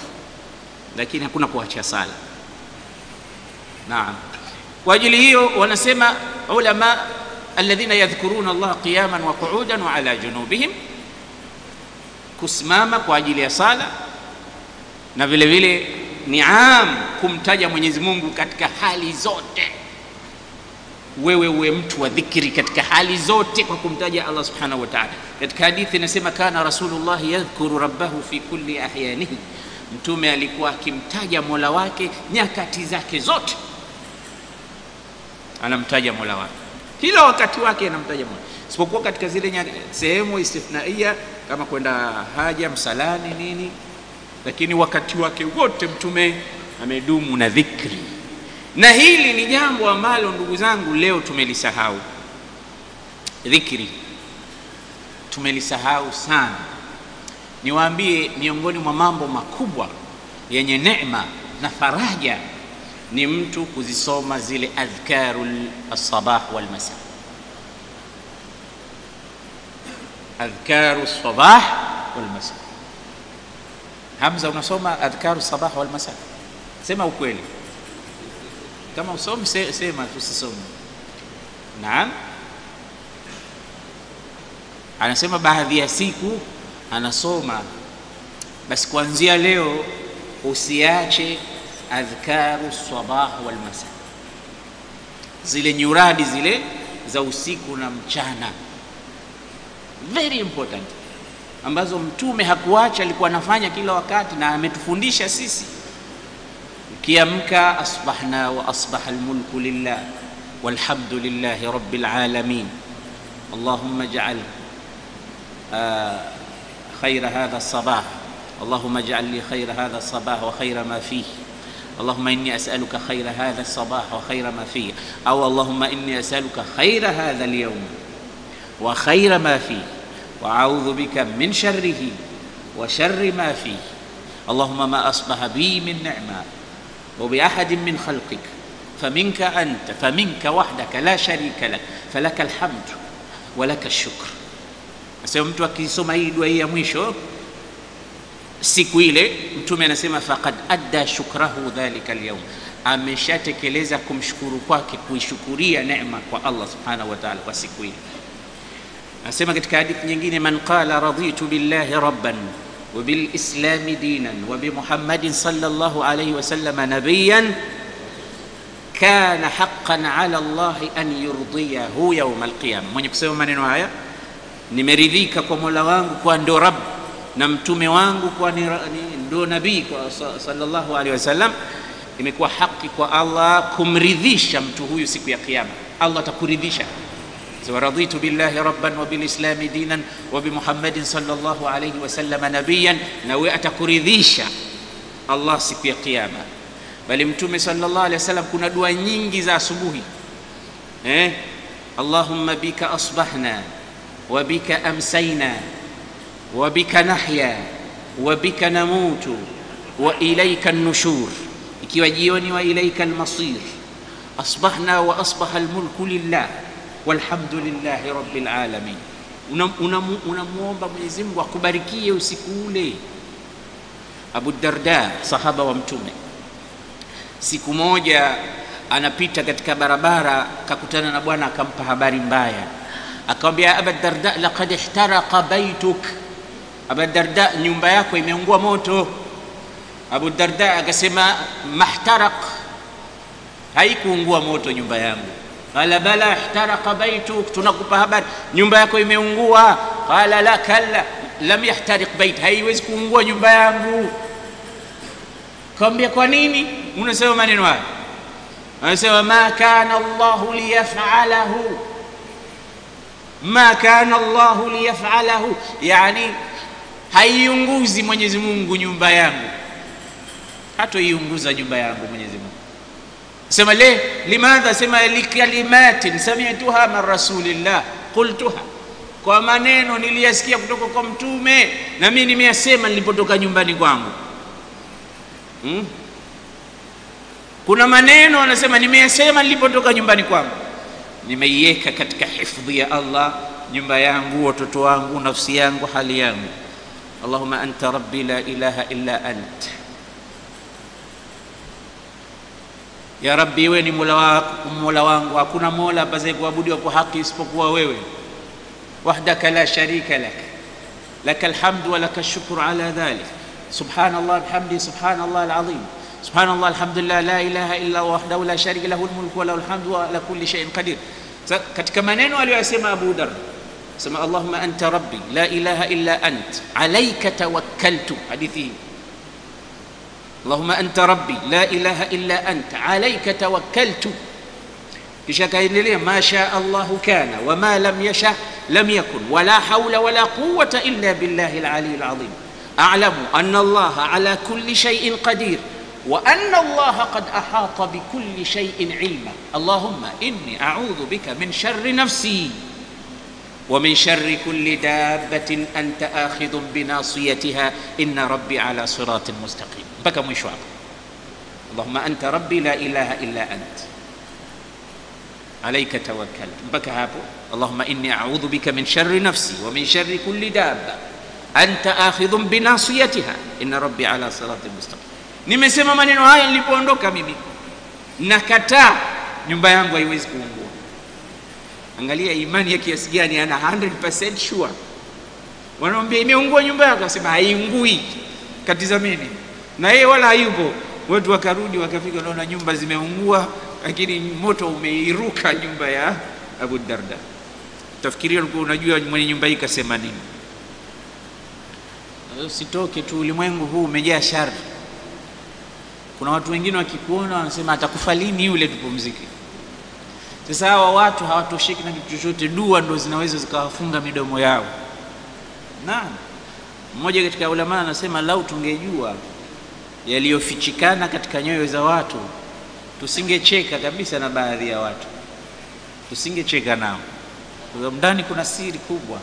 lakini hakuna kuacha sala. Naam, kwa ajili hiyo wanasema ulama alladhina yadhkuruna Allah qiyaman wa qu'udan wa ala junubihim, kusimama kwa ajili ya sala, na vile vile niam kumtaja Mwenyezi Mungu katika hali zote. Wewe uwe mtu wa dhikri katika hali zote kwa kumtaja Allah subhanahu wa ta'ala. Katika hadithi inasema kana Rasulullah yadhkuru rabbahu fi kulli ahyanihi, mtume alikuwa akimtaja Mola wake nyakati zake zote. Anamtaja Mola wake kila wakati wake, anamtaja Mola, isipokuwa katika zile sehemu istithnaia kama kwenda haja, msalani, nini, lakini wakati wake wote mtume amedumu na dhikri. Na hili ni jambo ambalo ndugu zangu leo tumelisahau. Dhikri tumelisahau sana. Niwaambie, miongoni mwa mambo makubwa yenye neema na faraja ni mtu kuzisoma zile adhkarul sabah wal masa. Adhkaru sabah wal masa. Hamza, unasoma adhkaru sabah wal masa? Sema ukweli. Kama usomi sema, tusisome. Naam, anasema baadhi ya siku anasoma. Basi kuanzia leo usiache adhkaru sabah wal masa, zile nyuradi zile za usiku na mchana, very important, ambazo mtume hakuacha, alikuwa anafanya kila wakati na ametufundisha sisi. Ukiamka, asbahna wa asbaha almulku lillah walhamdulillahi rabbil alamin, Allahumma ij'al khayra hadha as-sabah, Allahumma ij'al li khayra hadha as-sabah wa khayra ma fihi, Allahumma inni as'aluka khayra hadha as-sabah wa khayra ma fihi, au Allahumma inni as'aluka khayra hadha al-yawm wa khayra ma fihi wa a'udhu bika min sharrihi wa sharri ma fihi, Allahumma ma asbaha bi min ni'ma wa bi ahadin min khalqik faminka anta faminka wahdaka la sharika lak falaka alhamdu wa laka ash-shukr. Sasa mtu akisoma hii dua hii ya mwisho siku ile, mtume anasema faqad adda shukrahu dhalika al-yawm, ameshatekeleza kumshukuru kwake, kuishukuria neema kwa Allah subhanahu wa ta'ala kwa siku ile. Anasema katika hadithi nyingine, man qala raditu billahi rabban wa bil islam dinan wa bi Muhammadin sallallahu alayhi wa sallam nabiyyan kana haqqan ala Allah an yurdiyahu yawm al-qiyamah. Mwenye kusema maneno haya, nimeridhika kwa Mola wangu kwa ndo Rabb, na mtume wangu kwa ndo nabii sallallahu alaihi wasallam, imekuwa haki kwa Allah kumridhisha mtu huyu siku ya kiyama. Allah atakuridhisha. So raditu billahi rabban wa bil islam dinan wa bi Muhammadin sallallahu alaihi wasallam nabiyyan, na wewe atakuridhisha Allah siku ya kiyama. Bali mtume sallallahu alaihi wasallam kuna dua nyingi za asubuhi, Allahumma bika asbahna wa bika amsayna wa bika nahya wa bika namutu wa ilayka an-nushur, ikiwa jioni, wa ilayka al-masir, asbahna wa asbaha al-mulku lillah walhamdulillahi rabbil alamin. Unamuomba Mwenyezi Mungu akubarikie usiku ule. Abu Darda, sahaba wa mtume, siku moja anapita katika barabara, kakutana na bwana akampa habari mbaya, akamwambia Abu Darda, laqad ihtaraqa baytuk, Abu Darda, nyumba yako imeungua moto. Abu Darda akasema mahtaraq, haikuungua moto nyumba yangu. Qala bala ihtaraqa baytuk, tunakupa habari nyumba yako imeungua. Qala la kalla, lam yahtariq bait, haiwezi kuungua nyumba yangu. Kaambia kwa nini unasema maneno haya? Anasema ma kana Allah liyaf'alahu, ma kana Allah liyaf'alahu, yani haiunguzi Mwenyezi Mungu nyumba yangu, hata iunguza nyumba yangu Mwenyezi Mungu. Sema limadha? Sema likalimatin sami'tuha min rasulillah qultuha, kwa maneno niliyasikia kutoka kwa mtume na mimi nimeyasema nilipotoka nyumbani kwangu. Kuna maneno anasema nimeyasema nilipotoka nyumbani kwangu, nimeiweka katika hifadhi ya Allah nyumba yangu, watoto wangu, nafsi yangu, hali yangu. Allahumma anta rabbi la ilaha illa ant, ya Rabbi, wewe ni mola wangu, hakuna mola apasaye kuabudiwa kwa haki isipokuwa wewe. Wahdaka la sharika lak, lakal hamdu wa lakal shukru ala dhalik. Subhanallah bihamdi, subhanallah alazim, subhanallah alhamdulillah, la ilaha illa wahdahu la sharika lahu almulku wa lahu alhamdu wa ala kulli shay'in qadir. Katika maneno aliyosema Abu Dharr, sema Allahumma anta rabbi la ilaha illa ant alayka tawakkaltu, hadithi. Allahumma anta rabbi la ilaha illa anta alayka tawakkaltu. Kisha kaendelea ma shaa Allahu kana wa ma lam yasha lam yakun wa la hawla wa la quwwata illa billahi al-ali al-azim. A'lamu anna Allah ala kulli shay'in qadir wa anna Allah qad ahata bi kulli shay'in ilma. Allahumma inni a'udhu bika min sharri nafsi wa min sharri kulli dabbatin anta akhidhun bi nasiyatiha inna rabbi ala siratin mustaqim. Mpaka mwisho hapo. Allahumma anta rabbi la ilaha illa ant alayka tawakkaltu, mpaka hapo. Allahumma inni a'udhu bika min sharri nafsi wa min sharri kulli dabba anta akhidhun bi nasiyatiha inna rabbi ala siratin mustaqim. Nimesema maneno haya nilipoondoka mimi, nakataa nyumba yangu haiwezi kuungua. Angalia imani ya kiasi gani, ana 100% sure. Wanaambia imeungua nyumba yako, akasema haiungui, katizameni. Na yeye wala hayupo. Watu wakarudi wakafika, naona nyumba zimeungua, lakini moto umeiruka nyumba ya Abu Darda. Tafikiria ulikuwa unajua mwenye nyumba hii kasema nini. Usitoke tu, ulimwengu huu umejaa shari. Kuna watu wengine wakikuona wanasema atakufa lini yule, tupumzike. Sasa hawa watu hawatosheki na kitu chochote, dua ndo zinaweza zikawafunga midomo yao. Naam, mmoja katika ulama anasema lau tungejua yaliyofichikana katika nyoyo za watu, tusingecheka kabisa na baadhi ya watu, tusingecheka nao, kwa sababu ndani kuna siri kubwa.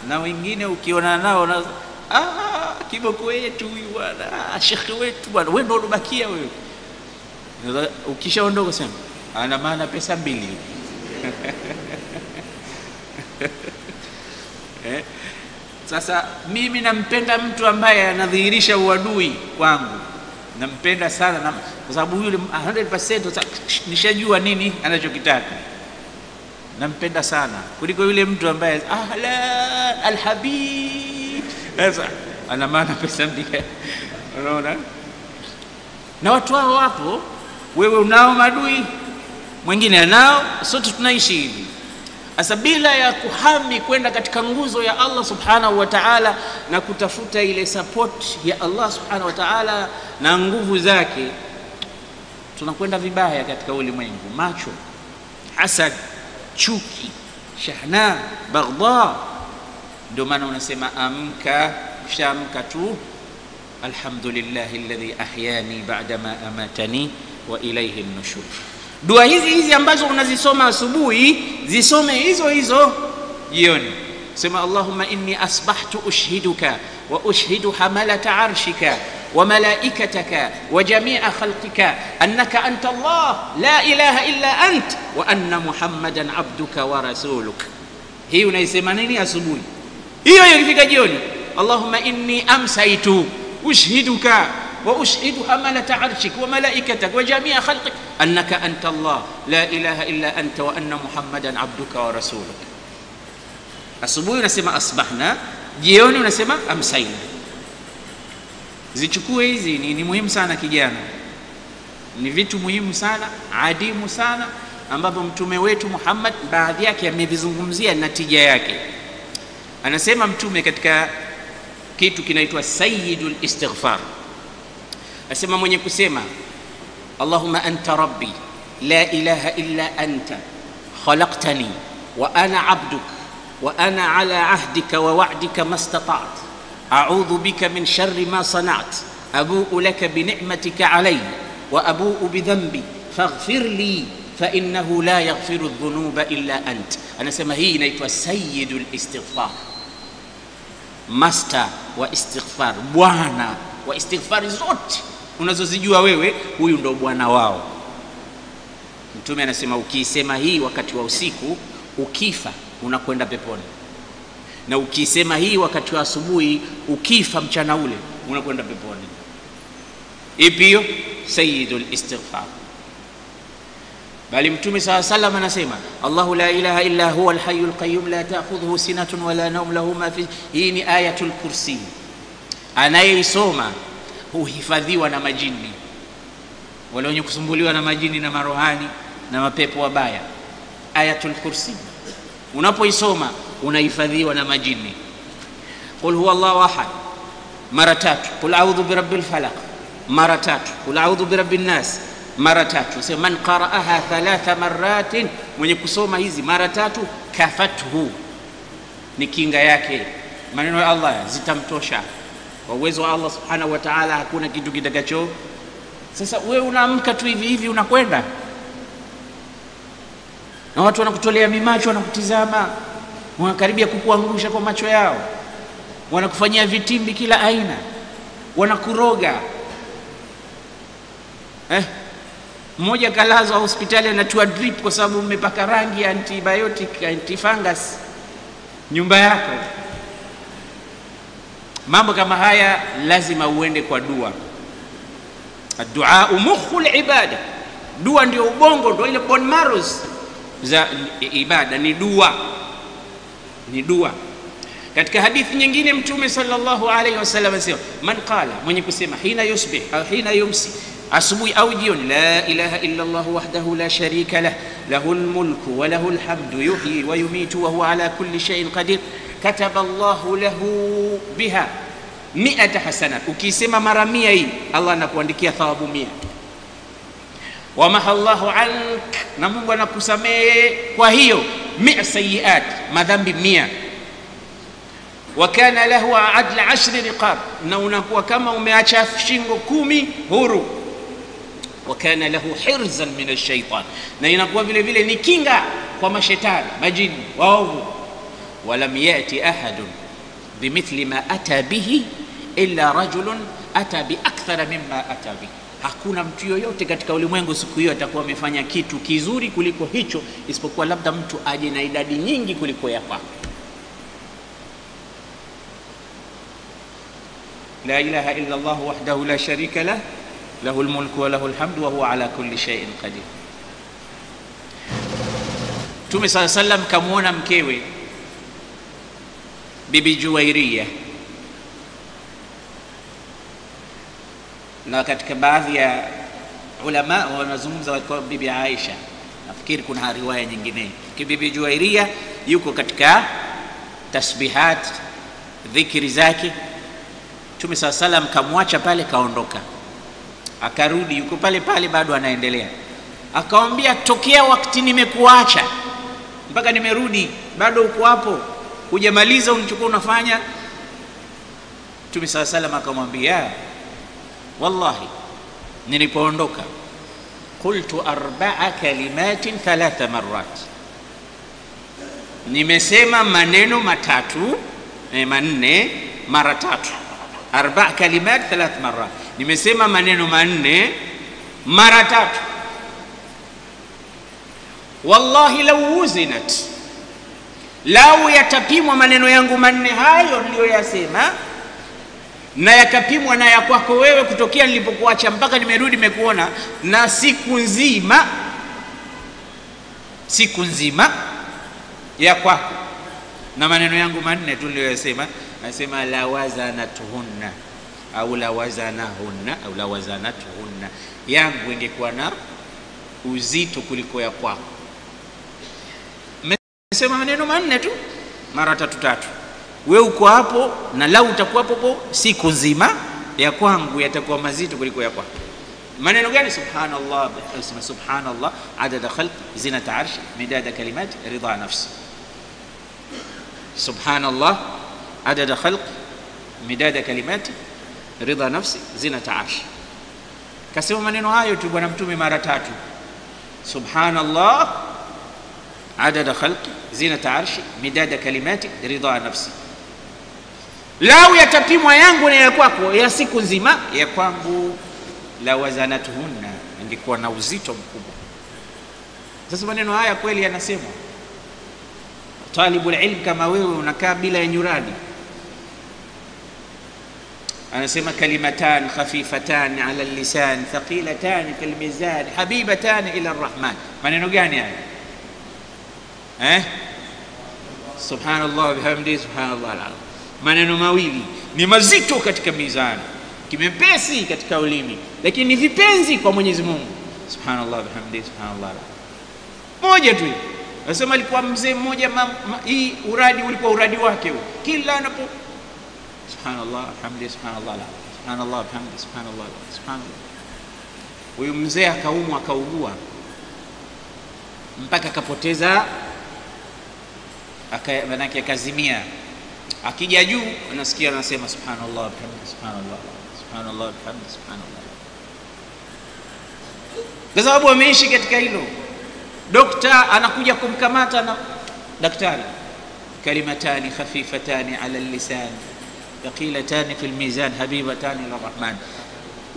Na wengine ukiona nao na kiboko wetu huyu bwana, shekhi wetu bwana, wewe ndio unabakia wewe. Ukishaondoka sema ana maana pesa mbili. Sasa mimi nampenda mtu ambaye anadhihirisha uadui kwangu, nampenda sana kwa sababu yule 100% nishajua nini anachokitaka. Nampenda sana kuliko yule mtu ambaye ahla alhabib, sasa ana maana pesa mbili. Unaona? Na watu hao wapo, wewe unao madui, mwingine anao, sote tunaishi hivi. Asa bila ya kuhami kwenda katika nguzo ya Allah subhanahu wa ta'ala na kutafuta ile support ya Allah subhanahu wa ta'ala na nguvu zake, tunakwenda vibaya katika ulimwengu. Macho, hasad, chuki, shahna, baghdha. Ndio maana unasema amka, shamka tu, alhamdulillahi alladhi ahyani ba'da ma amatani wa ilayhi an-nushur. Dua hizi ambazo unazisoma asubuhi, zisome hizo hizo jioni. Sema Allahumma inni asbahtu ushhiduka wa ushhidu hamalata arshika wa malaikataka wa jami'a khalqika annaka anta Allah la ilaha illa ant wa anna Muhammadan abduka wa rasuluk. Hii unaisema nini asubuhi? Hiyo ikifika jioni, Allahumma inni amsaitu ushhiduka wa ushhidu hamalata arshika wa malaikataka wa jami'a khalqika annaka anta Allah la ilaha illa anta wa anna Muhammadan abduka wa rasuluk. Asubuhi unasema asbahna, jioni unasema amsayna. Zichukue hizi, ni muhimu sana kijana. Ni vitu muhimu sana, adimu sana, ambapo mtume wetu Muhammad baadhi yake amevizungumzia natija yake. Anasema Mtume katika kitu kinaitwa sayyidul istighfar, asema mwenye kusema Allahumma anta rabbi la ilaha illa anta khalaqtani wa ana abduk wa ana ala ahdika wa wa'dika mastata'tu a'udhu bika min sharri ma sana'tu abu'u laka bi ni'matika alayya wa abu'u bi dhanbi faghfir li fa innahu la yaghfiru dhunuba illa ant. Anasema hii inaitwa sayyidul istighfar, master wa istighfar, bwana wa istighfari zote unazozijua wewe, huyu ndo bwana wao. Mtume anasema ukisema hii wakati wa usiku, ukifa unakwenda peponi, na ukisema hii wakati wa asubuhi, ukifa mchana ule unakwenda peponi. Ipi hiyo? Sayyidul istighfar. Bali Mtume SAW anasema Allahu la ilaha illa huwa al-hayyul qayyum la ta'khudhuhu sinatun wala nawm lahu ma fi. Hii ni ayatul kursi, anayeisoma huhifadhiwa na majini, wale wenye kusumbuliwa na majini na marohani na mapepo wabaya. Ayatul kursi unapoisoma unahifadhiwa na majini. Qul huwa Allahu ahad mara 3, qul a'udhu birabbil falaq mara 3, qul a'udhu birabbin nas mara 3. Sema man qara'aha 3 marratin, mwenye kusoma hizi mara 3, kafathu, ni kinga yake. Maneno ya Allah zitamtosha. Kwa uwezo wa Allah subhanahu wa ta'ala hakuna kitu kitakacho. Sasa wewe unaamka tu hivi hivi unakwenda, na watu wanakutolea mimacho, wanakutizama, wanakaribia kukuangusha kwa macho yao, wanakufanyia vitimbi kila aina, wanakuroga. Mmoja kalazwa hospitali anatua drip kwa sababu umepaka rangi ya antibiotic, antifungus nyumba yako. Mambo kama haya lazima uende kwa dua. Ad-du'a mukhul ibada, dua ndio ubongo, ndio ile bone marrow za ibada, ni dua, ni dua. Katika hadithi nyingine Mtume sallallahu alayhi wasallam asema man qala, mwenye kusema hina yusbih au hina yumsi, asubuhi au jioni, la ilaha illa Allah wahdahu la sharika lah, lahul mulku wa lahul hamdu yuhyi wa yumitu wa huwa ala kulli shay'in qadir, kataba Allahu lahu biha 100 hasanat. Ukisema mara 100 hii, Allah anakuandikia thawabu 100. Wa mahallahu ank, na Mungu anakusamehe kwa hiyo 100 sayiat, madhambi 100. Wa kana lahu adl 10 riqab, na unakuwa kama umeacha shingo 10 huru. Wa kana lahu hirzan min ash-shaytan, na inakuwa vile vile ni kinga kwa mashetani, majini waovu. Walam yati ahadun bimithli ma ata bihi illa rajulun ata bi akthara mimma ata bihi. Hakuna mtu yoyote katika ulimwengu siku hiyo atakuwa amefanya kitu kizuri kuliko hicho, isipokuwa labda mtu aje na idadi nyingi kuliko yako. La ilaha illa Allah wahdahu la sharika lah, lahul mulku wa lahul hamdu wa huwa ala kulli shay'in qadir. Mtume sallallahu alayhi wasallam kamuona mkewe Bibi Juwairiya, na katika baadhi ya ulama wanazungumza kwa Bibi Aisha. Nafikiri kuna riwaya nyingine Bibi Juwairiya yuko katika tasbihat, dhikri zake. Mtume sallallahu alayhi wasallam kamwacha pale, kaondoka, akarudi, yuko pale pale bado anaendelea. Akamwambia, tokea wakati nimekuacha mpaka nimerudi bado uko hapo, hujamaliza ulichokuwa unafanya. Mtume sallallahu alayhi wasallam akamwambia, wallahi nilipoondoka qultu 4 kalimatin 3 marrat, nimesema maneno matatu manne mara 3. 4 kalimat 3 marrat, nimesema maneno manne mara 3. Wallahi law wuzinat, lau yatapimwa maneno yangu manne hayo niliyoyasema na yakapimwa na ya kwako wewe kutokea nilipokuacha mpaka nimerudi nimekuona, na siku nzima ya kwako na maneno yangu manne tu niliyoyasema, nasema la wazanatuhunna au la wazanahunna au la wazanatuhunna, yangu ingekuwa na uzito kuliko ya kwako. Nimesema maneno manne tu mara 3. Wewe uko hapo, na lau utakuwa hapo siku nzima, ya kwangu yatakuwa mazito kuliko ya kwako. Maneno gani? Subhanallah, subhanallah adada khalq zinata arshi midada kalimati ridha nafsi. Subhanallah adada khalq midada kalimati ridha nafsi zinata arshi. Kasema maneno hayo tu bwana mtume mara 3. Subhanallah adada khalqi zinata arshi midada kalimati ridha nafsi. Lau yatapimwa yangu na ya kwako ya siku nzima, ya kwangu la wazanatuhunna, ingekuwa na uzito mkubwa. Sasa maneno haya kweli yanasema talibul ilm kama wewe unakaa bila ya nyuradi, anasema kalimatan khafifatan ala al-lisan thaqilatan fil mizan habibatan ila ar-rahman. Maneno gani haya? Subhanallah bihamdihi subhanallah alazim. Maneno mawili ni mazito katika mizani, kimepesi katika ulimi, lakini ni vipenzi kwa Mwenyezi Mungu. Subhanallah bihamdihi subhanallah alazim. Moja tu. Anasema alikuwa mzee mmoja, hii uradi ulikuwa uradi wake huo, kila anapo subhanallah bihamdihi subhanallah alazim, subhanallah bihamdihi subhanallah alazim, subhanallah. Huyu mzee akaumwa, akaugua mpaka akapoteza, manake akazimia. Akija juu anasikia anasema subhanallah bihamdihi subhanallah, subhanallah bihamdihi subhanallah, kwa sababu ameishi katika hilo. Dokta anakuja kumkamata na daktari, kalimatani khafifatani ala al-lisan thaqilatani fil mizan habibatani ila rahman.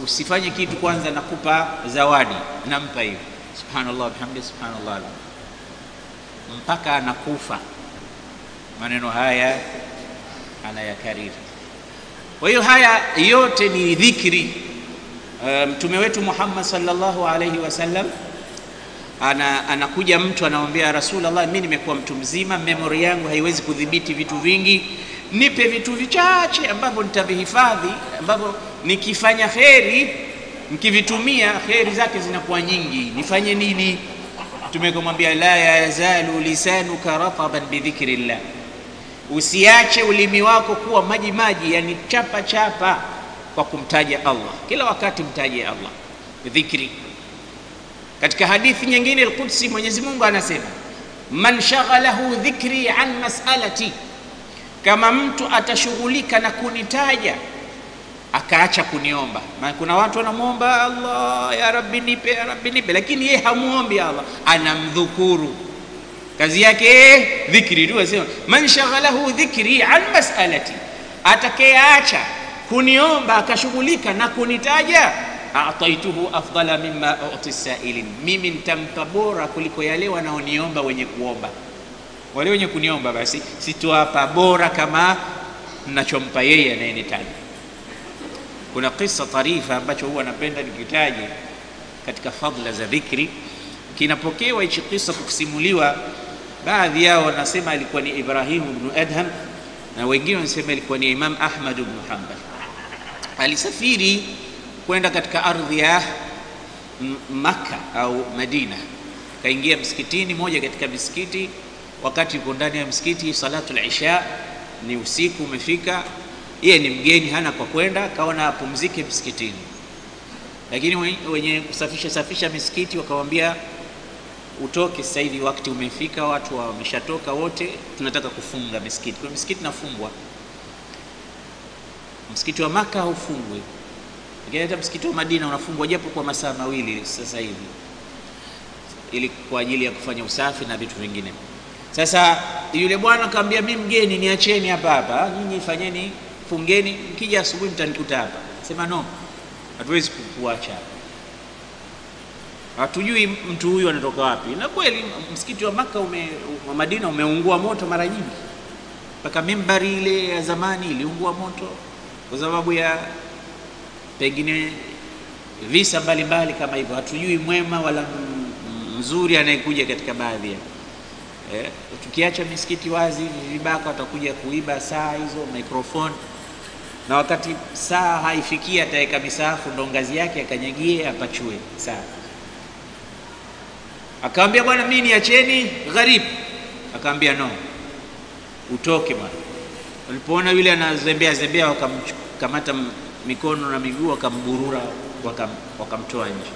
Usifanye kitu kwanza, nakupa zawadi, nampa hiyo subhanallah bihamdihi subhanallah mpaka anakufa. Maneno haya anayakariri. Kwa hiyo haya yote ni dhikri. Mtume wetu Muhammad sallallahu alayhi wasallam anakuja mtu anamwambia Rasulullah, mimi nimekuwa mtu mzima, memory yangu haiwezi kudhibiti vitu vingi, nipe vitu vichache ambavyo nitavihifadhi, ambavyo nikifanya kheri, nikivitumia kheri zake zinakuwa nyingi. Nifanye nini? Mtume akamwambia la yazalu lisanuka rataban bidhikrillah, usiache ulimi wako kuwa maji maji, yani chapa chapa kwa kumtaja Allah. Kila wakati mtaje Allah, dhikri. Katika hadithi nyingine al-Qudsi Mwenyezi Mungu anasema man shaghalahu dhikri an mas'alati, kama mtu atashughulika na kunitaja akaacha kuniomba. Maana kuna watu wanamuomba Allah, ya Rabbi nipe, ya Rabbi nipe, lakini yeye hamuombi Allah, anamdhukuru. Kazi yake dhikri. Ndio anasema man shaghalahu dhikri an mas'alati, atakayeacha kuniomba akashughulika na kunitaja, a'taituhu afdala mimma u'ti sa'ilin, mimi nitampa bora kuliko yale wanaoniomba wenye kuomba. Wale wenye kuniomba basi sitowapa bora kama ninachompa yeye anayenitaja. Kuna kisa tarifa ambacho huwa napenda nikitaje katika fadhila za dhikri. Kinapokewa hichi kisa kusimuliwa, baadhi yao wanasema alikuwa ni Ibrahim ibn Adham na wengine wanasema alikuwa ni Imam Ahmad ibn Hanbal. Alisafiri kwenda katika ardhi ya Makkah au Madina, kaingia msikitini moja katika misikiti. Wakati yuko ndani ya msikiti, salatu al-isha, ni usiku umefika, yeye ni mgeni, hana kwa kwenda, kaona apumzike msikitini. Lakini wenye kusafisha misikiti wakamwambia utoke sasa hivi, wakati umefika, watu wameshatoka wote, tunataka kufunga misikiti. Kwa misikiti nafungwa, msikiti wa Makkah haufungwi, lakini hata msikiti wa Madina unafungwa japo kwa masaa mawili sasa hivi, ili kwa ajili ya kufanya usafi na vitu vingine. Sasa yule bwana akamwambia mimi mgeni, niacheni hapa hapa, nyinyi fanyeni, fungeni, mkija asubuhi mtanikuta hapa. Sema no, hatuwezi kukuacha, hatujui mtu huyu anatoka wapi. Na kweli msikiti wa Makkah wa Madina umeungua moto mara nyingi, mpaka mimbari ile ya zamani iliungua moto kwa sababu ya pengine visa mbalimbali kama hivyo. Hatujui mwema wala mzuri anayekuja katika baadhi ya tukiacha misikiti wazi, vibaka watakuja kuiba saa hizo, microphone, na wakati saa haifikia ataweka misafu ndo ngazi yake akanyagie apachue saa. Akamwambia bwana mimi niacheni gharib. Akamwambia no, utoke bwana. Walipoona yule anazembea wakamkamata mikono na miguu, wakamburura, wakamtoa nje.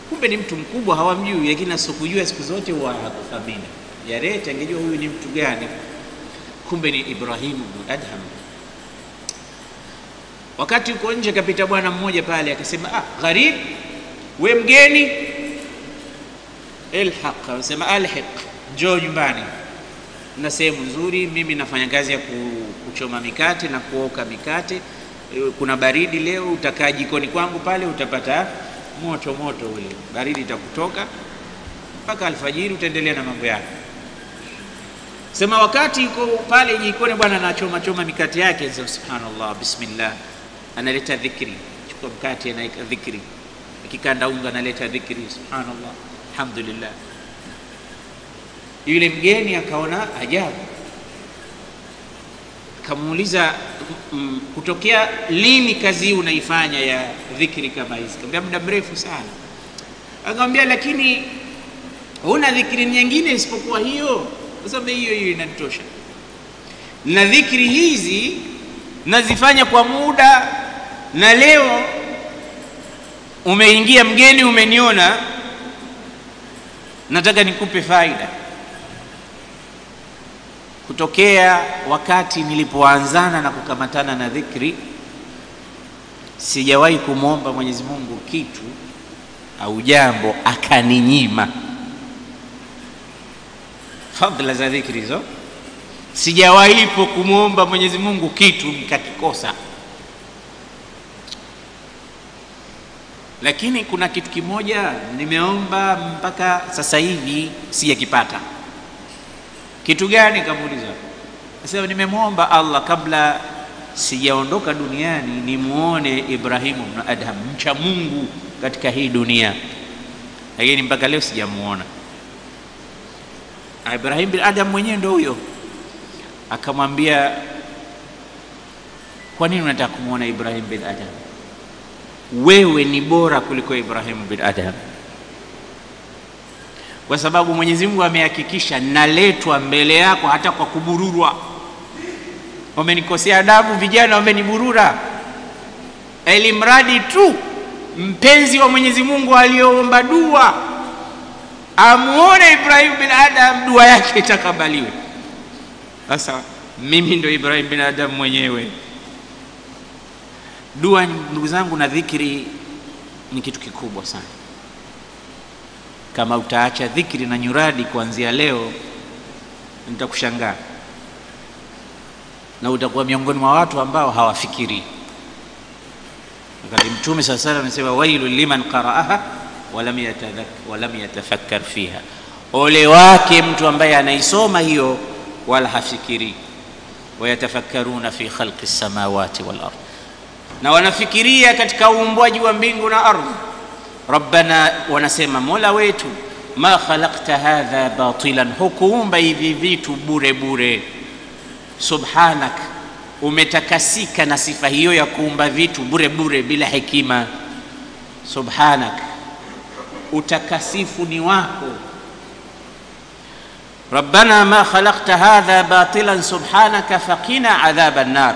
Kumbe ni mtu mkubwa, hawamjui, lakini asokujua siku zote huwa hakuthamini. Yarete angejua huyu ni mtu gani. Kumbe ni Ibrahim ibn Adham. Wakati uko nje kapita bwana mmoja pale, akasema gharib, we mgeni, ilhaq, akasema alhiq, njoo nyumbani na sehemu nzuri, mimi nafanya kazi ya kuchoma mikate na kuoka mikate, kuna baridi leo, utakaa jikoni kwangu pale, utapata moto ule, baridi itakutoka mpaka alfajiri, utaendelea na mambo yako. Sema wakati yuko pale jikoni bwana anachoma mikate yake, subhanallah, bismillah, analeta dhikri, chukua mkate anaika dhikri, akikanda unga analeta dhikri, subhanallah, alhamdulillah. Yule mgeni akaona ajabu, kamuuliza kutokea lini kazi unaifanya ya dhikri kama hizi? Akamwambia muda mrefu sana. Akamwambia lakini huna dhikri nyingine isipokuwa hiyo? Akasema hiyo inanitosha, na dhikri hizi nazifanya kwa muda, na leo umeingia mgeni, umeniona, nataka nikupe faida. Kutokea wakati nilipoanzana na kukamatana na dhikri, sijawahi kumwomba Mwenyezi Mungu kitu au jambo akaninyima. Fadhila za dhikri hizo, sijawahi kumwomba Mwenyezi Mungu kitu nikakikosa. Lakini kuna kitu kimoja nimeomba mpaka sasa hivi sijakipata. Kitu gani? Kamuuliza. Sasa nimemwomba Allah kabla sijaondoka duniani nimuone Ibrahim ibn Adham, mcha Mungu katika hii dunia, lakini mpaka leo sijamuona. Ibrahim bin Adham mwenyewe ndio huyo. Akamwambia, kwa nini unataka kumuona Ibrahim bin Adham? Wewe ni bora kuliko Ibrahim bin Adham. Kwa sababu Mwenyezi Mungu amehakikisha naletwa mbele yako hata kwa kubururwa. Wamenikosea adabu vijana, wameniburura, ili mradi tu mpenzi wa Mwenyezi Mungu aliyoomba dua amuone Ibrahim bin Adham, dua yake itakabaliwe. Sasa mimi ndo Ibrahim bin Adham mwenyewe. Dua, ndugu zangu, na dhikri ni kitu kikubwa sana. Kama utaacha dhikri na nyuradi kuanzia leo, nitakushangaa na utakuwa miongoni mwa watu ambao hawafikiri. Wakati Mtume sallallahu alayhi wasallam anasema wailul liman qara'aha wa lam yatafakkar fiha, ole wake mtu ambaye anaisoma hiyo wala hafikiri. Wayatafakkaruna fi khalqi samawati wal ardh, na wanafikiria katika uumbwaji wa mbingu na ardhi. Rabbana, wanasema Mola wetu, ma khalaqta hadha batilan, hukuumba hivi vitu bure bure. Subhanak, umetakasika na sifa hiyo ya kuumba vitu bure bure bila hekima. Subhanak, utakasifu ni wako. Rabbana ma khalaqta hadha batilan subhanaka faqina adhaban nar,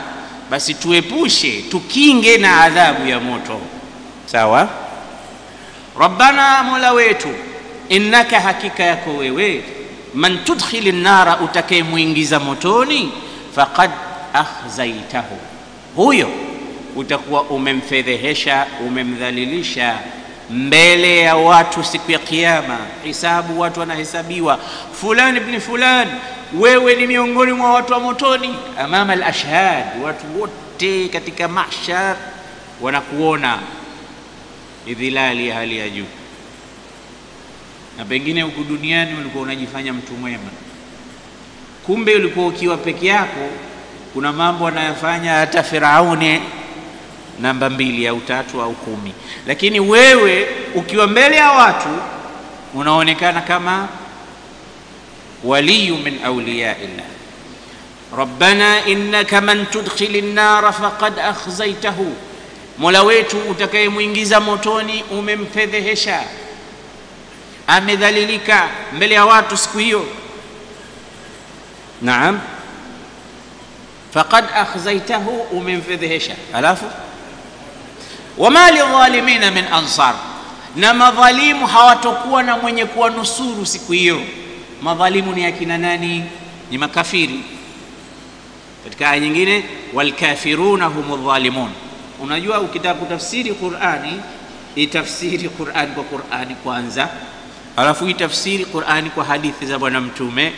basi tuepushe, tukinge na adhabu ya moto. Sawa? Rabbana, Mola wetu, innaka, hakika yako wewe, man tudkhilin nara, utakayemuingiza motoni, faqad akhzaitahu, huyo utakuwa umemfedhehesha, umemdhalilisha mbele ya watu siku ya kiyama. Hisabu, watu wanahesabiwa, fulani ibn fulani, wewe ni miongoni mwa watu wa motoni. Amama al-ashhad, watu wote katika mahshar wanakuona, idhilali ya hali ya juu. Na pengine huku duniani ulikuwa unajifanya mtu mwema, kumbe ulikuwa ukiwa peke yako kuna mambo anayofanya hata Firauni namba 2 au 3 au 10. Lakini wewe ukiwa mbele ya watu unaonekana kama waliyu min awliyaillah. Rabbana innaka man tudkhilin nar faqad akhzaytahu, Mola wetu, utakayemuingiza motoni umemfedhehesha, amedhalilika mbele ya watu siku hiyo. Naam. faqad akhzaytahu, umemfedhehesha. Alafu wama lidhalimina min ansar, na madhalimu hawatokuwa na mwenye kuwanusuru siku hiyo. Madhalimu ni akina nani? Ni makafiri. Katika aya nyingine walkafiruna humudh dhalimun. Unajua, ukitaka kutafsiri Qur'ani, itafsiri Qur'ani kwa Qur'ani kwanza, alafu itafsiri Qur'ani kwa hadithi za Bwana Mtume,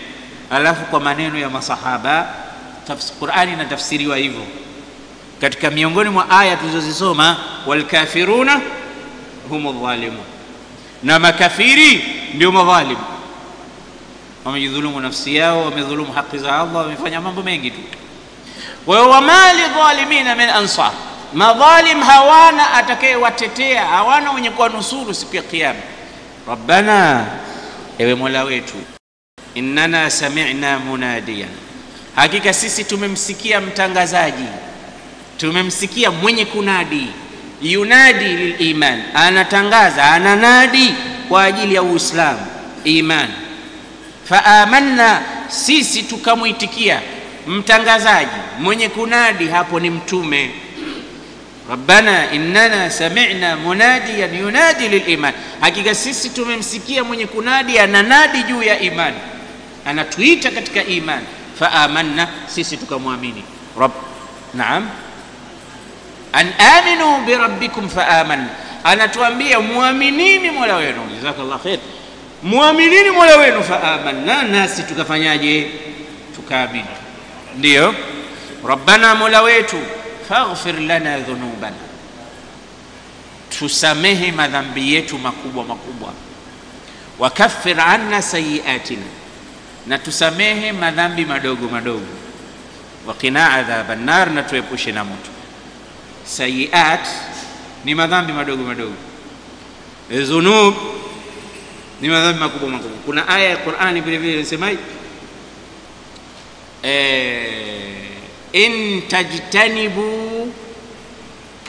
alafu kwa maneno ya masahaba. Qur'ani inatafsiriwa hivyo. Katika miongoni mwa aya tulizozisoma, walkafiruna humudh dhalimun, na makafiri ndio madhalimu. Wamejidhulumu nafsi yao, wamedhulumu haki za Allah, wamefanya mambo mengi tu. Wa wama lidhalimina min ansar, madhalim hawana atakayewatetea, hawana wenye kuwanusuru siku ya kiyama. Rabbana, ewe Mola wetu, innana sami'na munadiyan, hakika sisi tumemsikia mtangazaji, tumemsikia mwenye kunadi, yunadi liliman, anatangaza, ananadi kwa ajili ya Uislamu, iman. Faamanna, sisi tukamuitikia. Mtangazaji mwenye kunadi hapo ni mtume. Rabbana innana sami'na munadiyan yunadi liliman, hakika sisi tumemsikia mwenye kunadi ananadi juu ya imani, anatuita katika imani. Faamanna, sisi tukamwamini. Naam, an aminu birabbikum faamanna, anatuambia muaminini Mola wenu. Jazakallah khair. Muaminini Mola wenu, faamanna, nasi tukafanyaje? Tukaamini. Ndio Rabbana, Mola wetu, faghfir lana dhunubana, tusamehe madhambi yetu makubwa makubwa, wakaffir anna sayiatina, na tusamehe madhambi madogo madogo, waqina adhaban nar, na tuepushe na moto. Sayiat ni madhambi madogo madogo, dhunub ni madhambi makubwa makubwa. Kuna aya ya Qur'ani vile vile inasemaje? In tajtanibu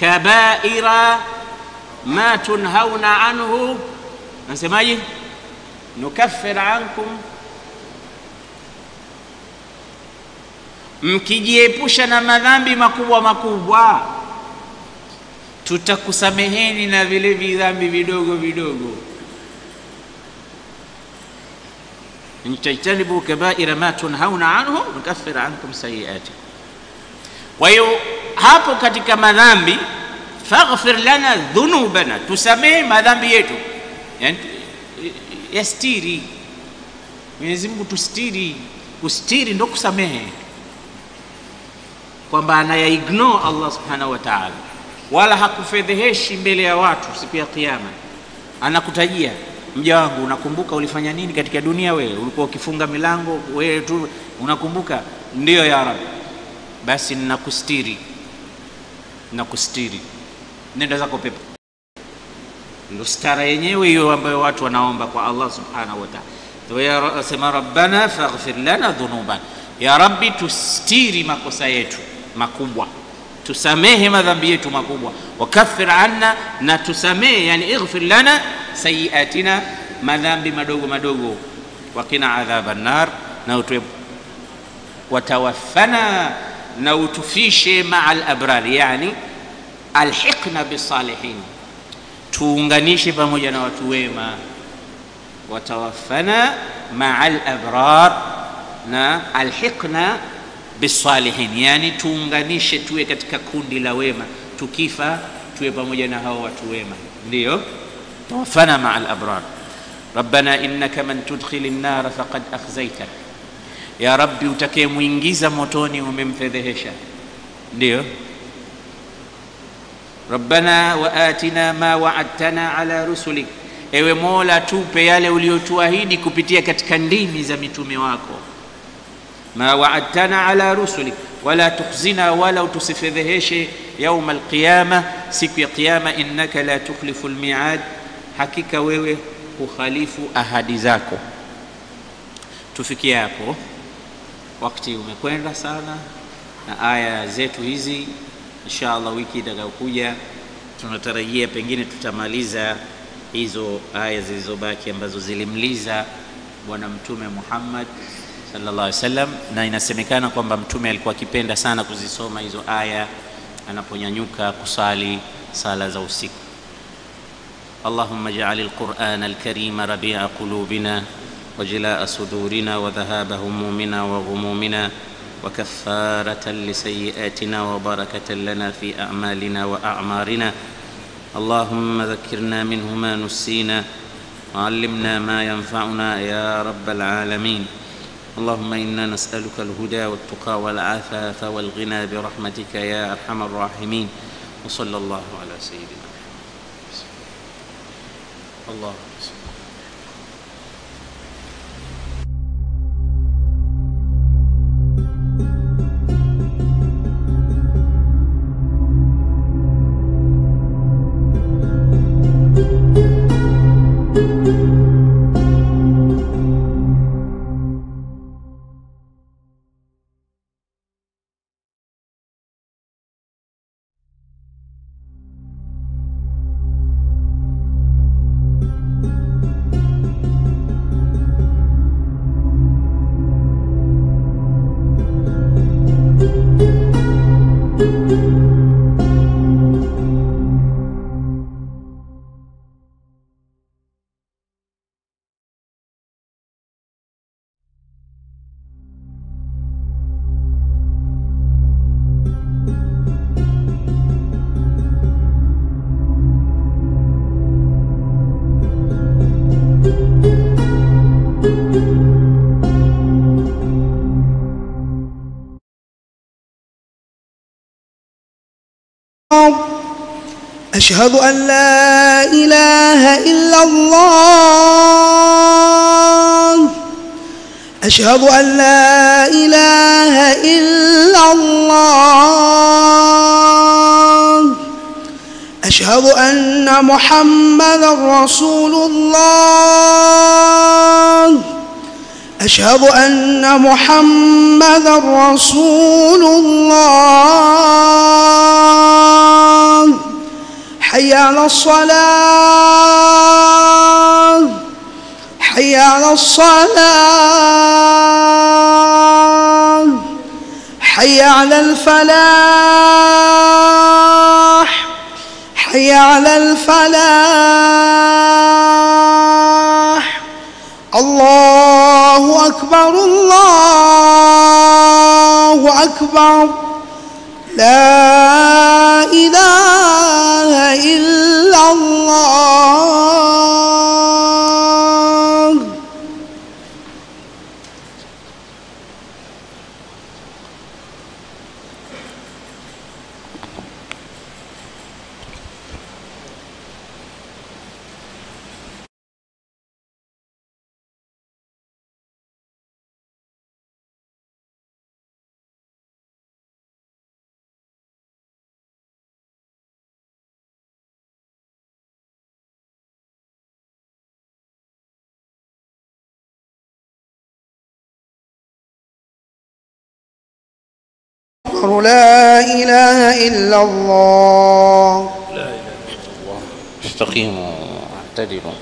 kabaira ma tunhauna anhu, nasemaje? Nukaffir ankum, mkijiepusha na madhambi makubwa makubwa tutakusameheni na vile vidhambi vidogo vidogo. In tajtanibu kabaira ma tunhauna anhu nukaffir ankum sayiatikum. Kwa hiyo hapo katika madhambi, faghfir lana dhunubana, tusamehe madhambi yetu, yani yastiri. Mwenyezi Mungu tustiri. Kustiri ndo kusamehe, kwamba anayaignore Allah subhanahu wa ta'ala, wala hakufedheheshi mbele ya watu siku ya kiyama. Anakutajia, mja wangu, unakumbuka ulifanya nini katika dunia? Wewe ulikuwa ukifunga milango, wewe tu unakumbuka? Ndio ya Rabbi, basi ninakustiri, nakustiri, nenda zako pepo. Ndio stara yenyewe hiyo ambayo watu wanaomba kwa Allah subhanahu wa ta'ala. Sema Rabbana faghfir lana dhunubana, ya Rabbi tustiri makosa yetu makubwa, tusamehe madhambi yetu makubwa, wakaffir anna, na tusamehe, yani ighfir lana sayiatina, madhambi madogo madogo, waqina adhaban nar, na watawaffana, na utufishe ma'al abrar, yani alhiqna bisalihin, tuunganishe pamoja na watu wema. Watawaffana ma'al abrar, na alhiqna bisalihin, yani tuunganishe, tuwe katika kundi la wema, tukifa tuwe pamoja na hao watu wema. Ndio tawaffana ma'al abrar. Rabbana innaka man tudkhilin nar faqad akhzaytak, ya Rabbi, utakayemuingiza motoni umemfedhehesha. Ndio Rabbana wa atina ma wa'adtana ala rusulik, ewe Mola, tupe yale uliotuahidi kupitia katika ndimi za mitume wako. Ma wa'adtana ala rusulik wala tukhzina, wala utusifedheheshe yaum alqiyama, siku ya kiyama. Innaka la tukhlifu almi'ad, hakika wewe hukhalifu ahadi zako. Tufikie hapo, wakati umekwenda sana na aya zetu hizi. Inshallah wiki itakayokuja tunatarajia pengine tutamaliza hizo aya zilizobaki ambazo zilimliza Bwana Mtume Muhammad sallallahu alaihi wasallam, na inasemekana kwamba mtume alikuwa akipenda sana kuzisoma hizo aya anaponyanyuka kusali sala za usiku. Allahumma ij'alil Qur'ana al-Karima rabi'a qulubina وجلاء صدورنا وذهاب همومنا وغمومنا وكفارة لسيئاتنا وبركة لنا في أعمالنا وأعمارنا. اللهم ذكرنا منه ما نسينا وعلمنا ما ينفعنا يا رب العالمين. اللهم إنا نسألك الهدى والتقى والعفاف والغنى برحمتك يا أرحم الراحمين. وصلى الله على سيدنا محمد. اللهم صل. أشهد أن لا إله إلا الله. أشهد أن لا إله إلا الله. أشهد أن محمدًا رسول الله. أشهد أن محمدًا رسول الله. حي على الصلاة. حي على الصلاة. حي على الفلاح. حي على الفلاح. الله أكبر الله أكبر. لا إله إلا الله. لا إله إلا الله. لا إله إلا الله. استقيموا واعتدلوا،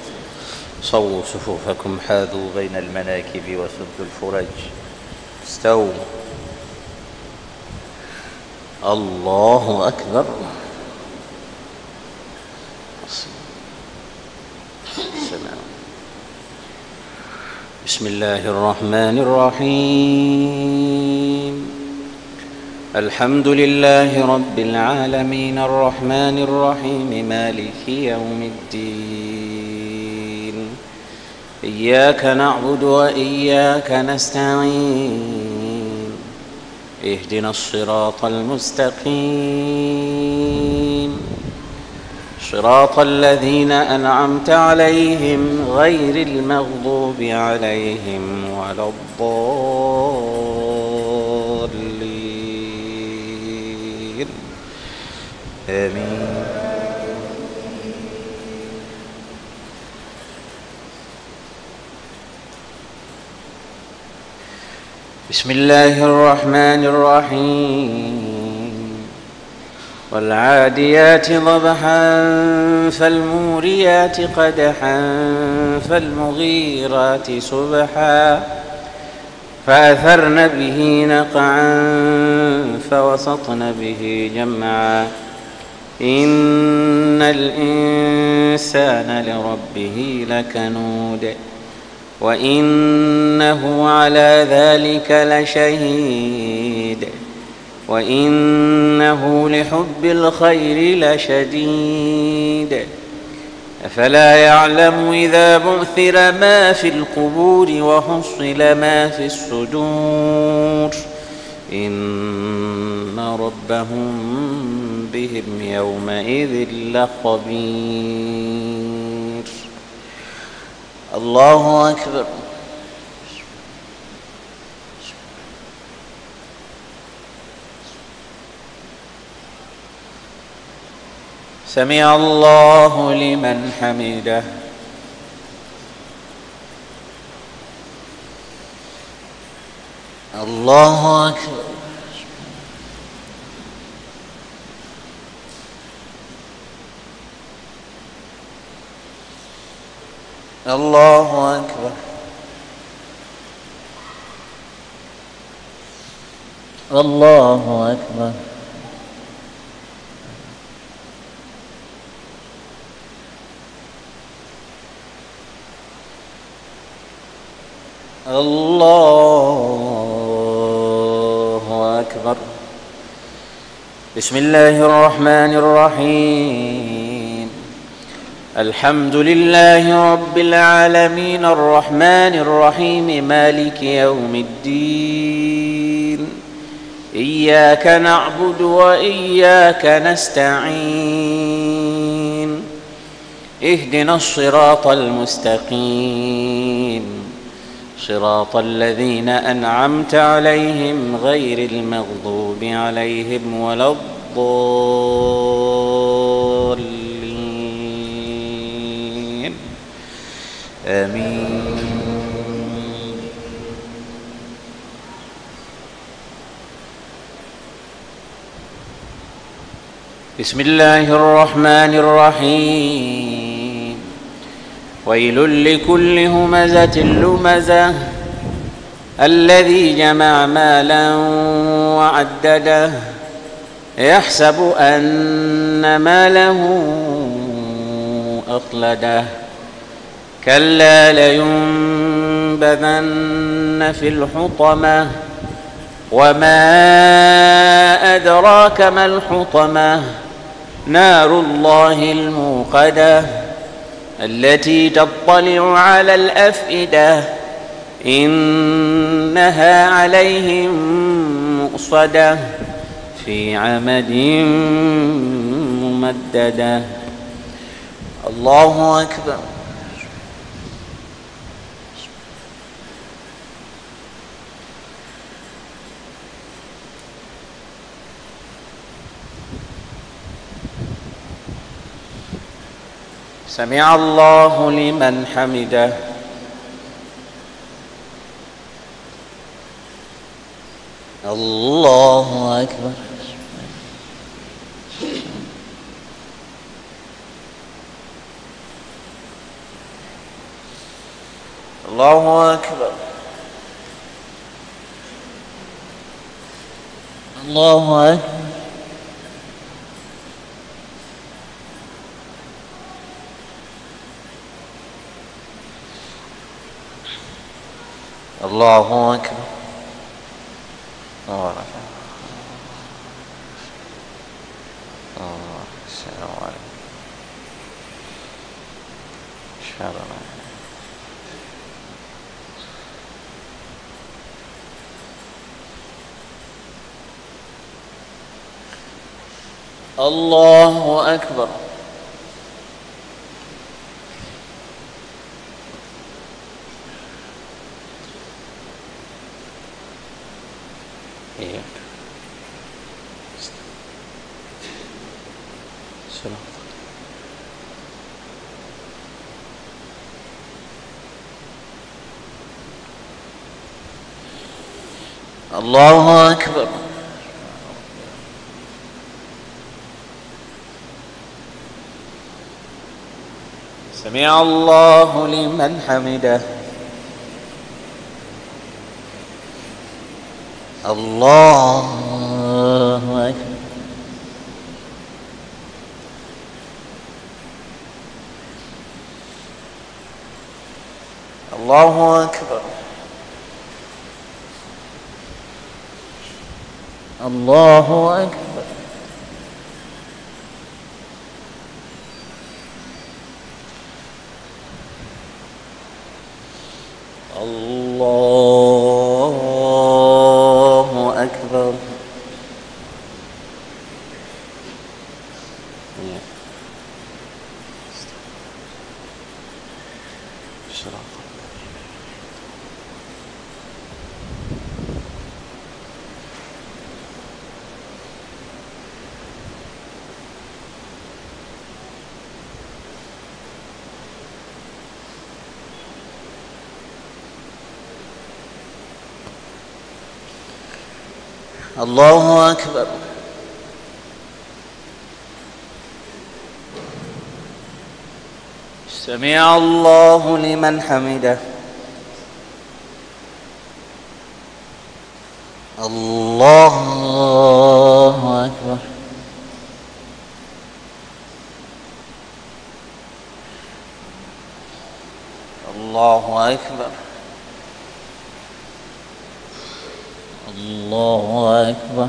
صووا صفوفكم، حاذوا بين المناكب وسدوا الفرج، استووا. الله أكبر. بسم الله الرحمن الرحيم. الحمد لله رب العالمين الرحمن الرحيم مالك يوم الدين. إياك نعبد وإياك نستعين. اهدنا الصراط المستقيم صراط الذين أنعمت عليهم غير المغضوب عليهم ولا الضالين. آمين. بسم الله الرحمن الرحيم. والعاديات ضبحا فالموريات قدحا فالمغيرات صبحا فأثرن به نقعا فوسطن به جمعا إن الإنسان لربه لكنود وإنه على ذلك لشهيد وإنه لحب الخير لشديد أفلا يعلم إذا بعثر ما في القبور وحصل ما في الصدور إن ربهم بهم يومئذ لخبير. الله أكبر. سمع الله لمن حمده. الله أكبر. الله أكبر. الله أكبر. الله أكبر. بسم الله الرحمن الرحيم. الحمد لله رب العالمين الرحمن الرحيم مالك يوم الدين إياك نعبد وإياك نستعين اهدنا الصراط المستقيم صراط الذين أنعمت عليهم غير المغضوب عليهم ولا الضالين آمين. بسم الله الرحمن الرحيم. ويل لكل همزة لمزة الذي جمع مالا وعدده يحسب أن ماله أخلده كلا لينبذن في الحطمة وما أدراك ما الحطمة نار الله الموقدة التي تطلع على الأفئدة إنها عليهم مؤصدة في عمد ممددة. الله أكبر. سمع الله لمن حمده. الله أكبر. الله أكبر. الله أكبر. الله أكبر. السلام عليكم. الله أكبر. الله أكبر. سمع الله لمن حمده. الله أكبر. الله أكبر. الله أكبر. الله أكبر. الله أكبر. سمع الله لمن حمده. الله أكبر. الله أكبر. الله أكبر.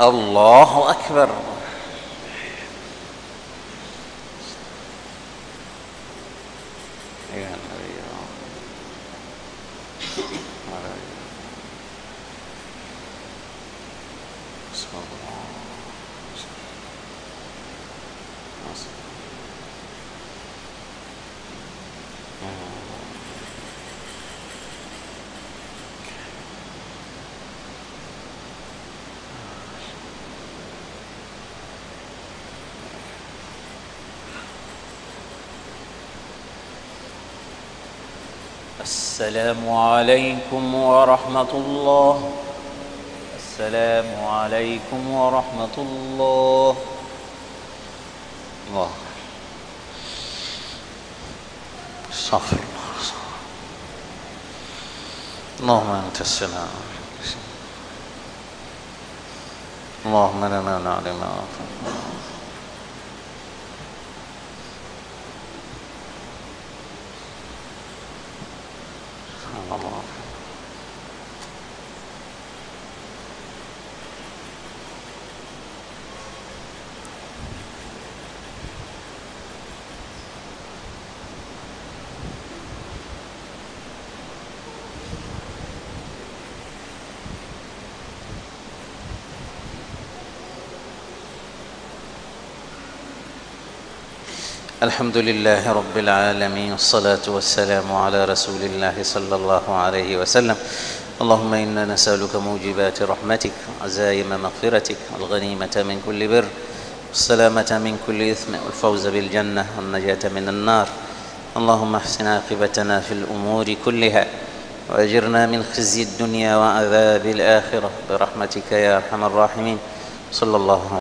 الله أكبر. السلام عليكم ورحمة الله. السلام عليكم ورحمة الله. الله استغفر الله. اللهم أنت السلام. اللهم لنا نعلم الله. الحمد لله رب العالمين، الصلاة والسلام على رسول الله صلى الله عليه وسلم. اللهم إنا نسألك موجبات رحمتك، عزائم مغفرتك، الغنيمة من كل بر، السلامة من كل إثم، والفوز بالجنة، والنجاة من النار. اللهم احسن عاقبتنا في الأمور كلها، وأجرنا من خزي الدنيا وعذاب الآخرة برحمتك يا أرحم الراحمين. صلى الله عليه وسلم.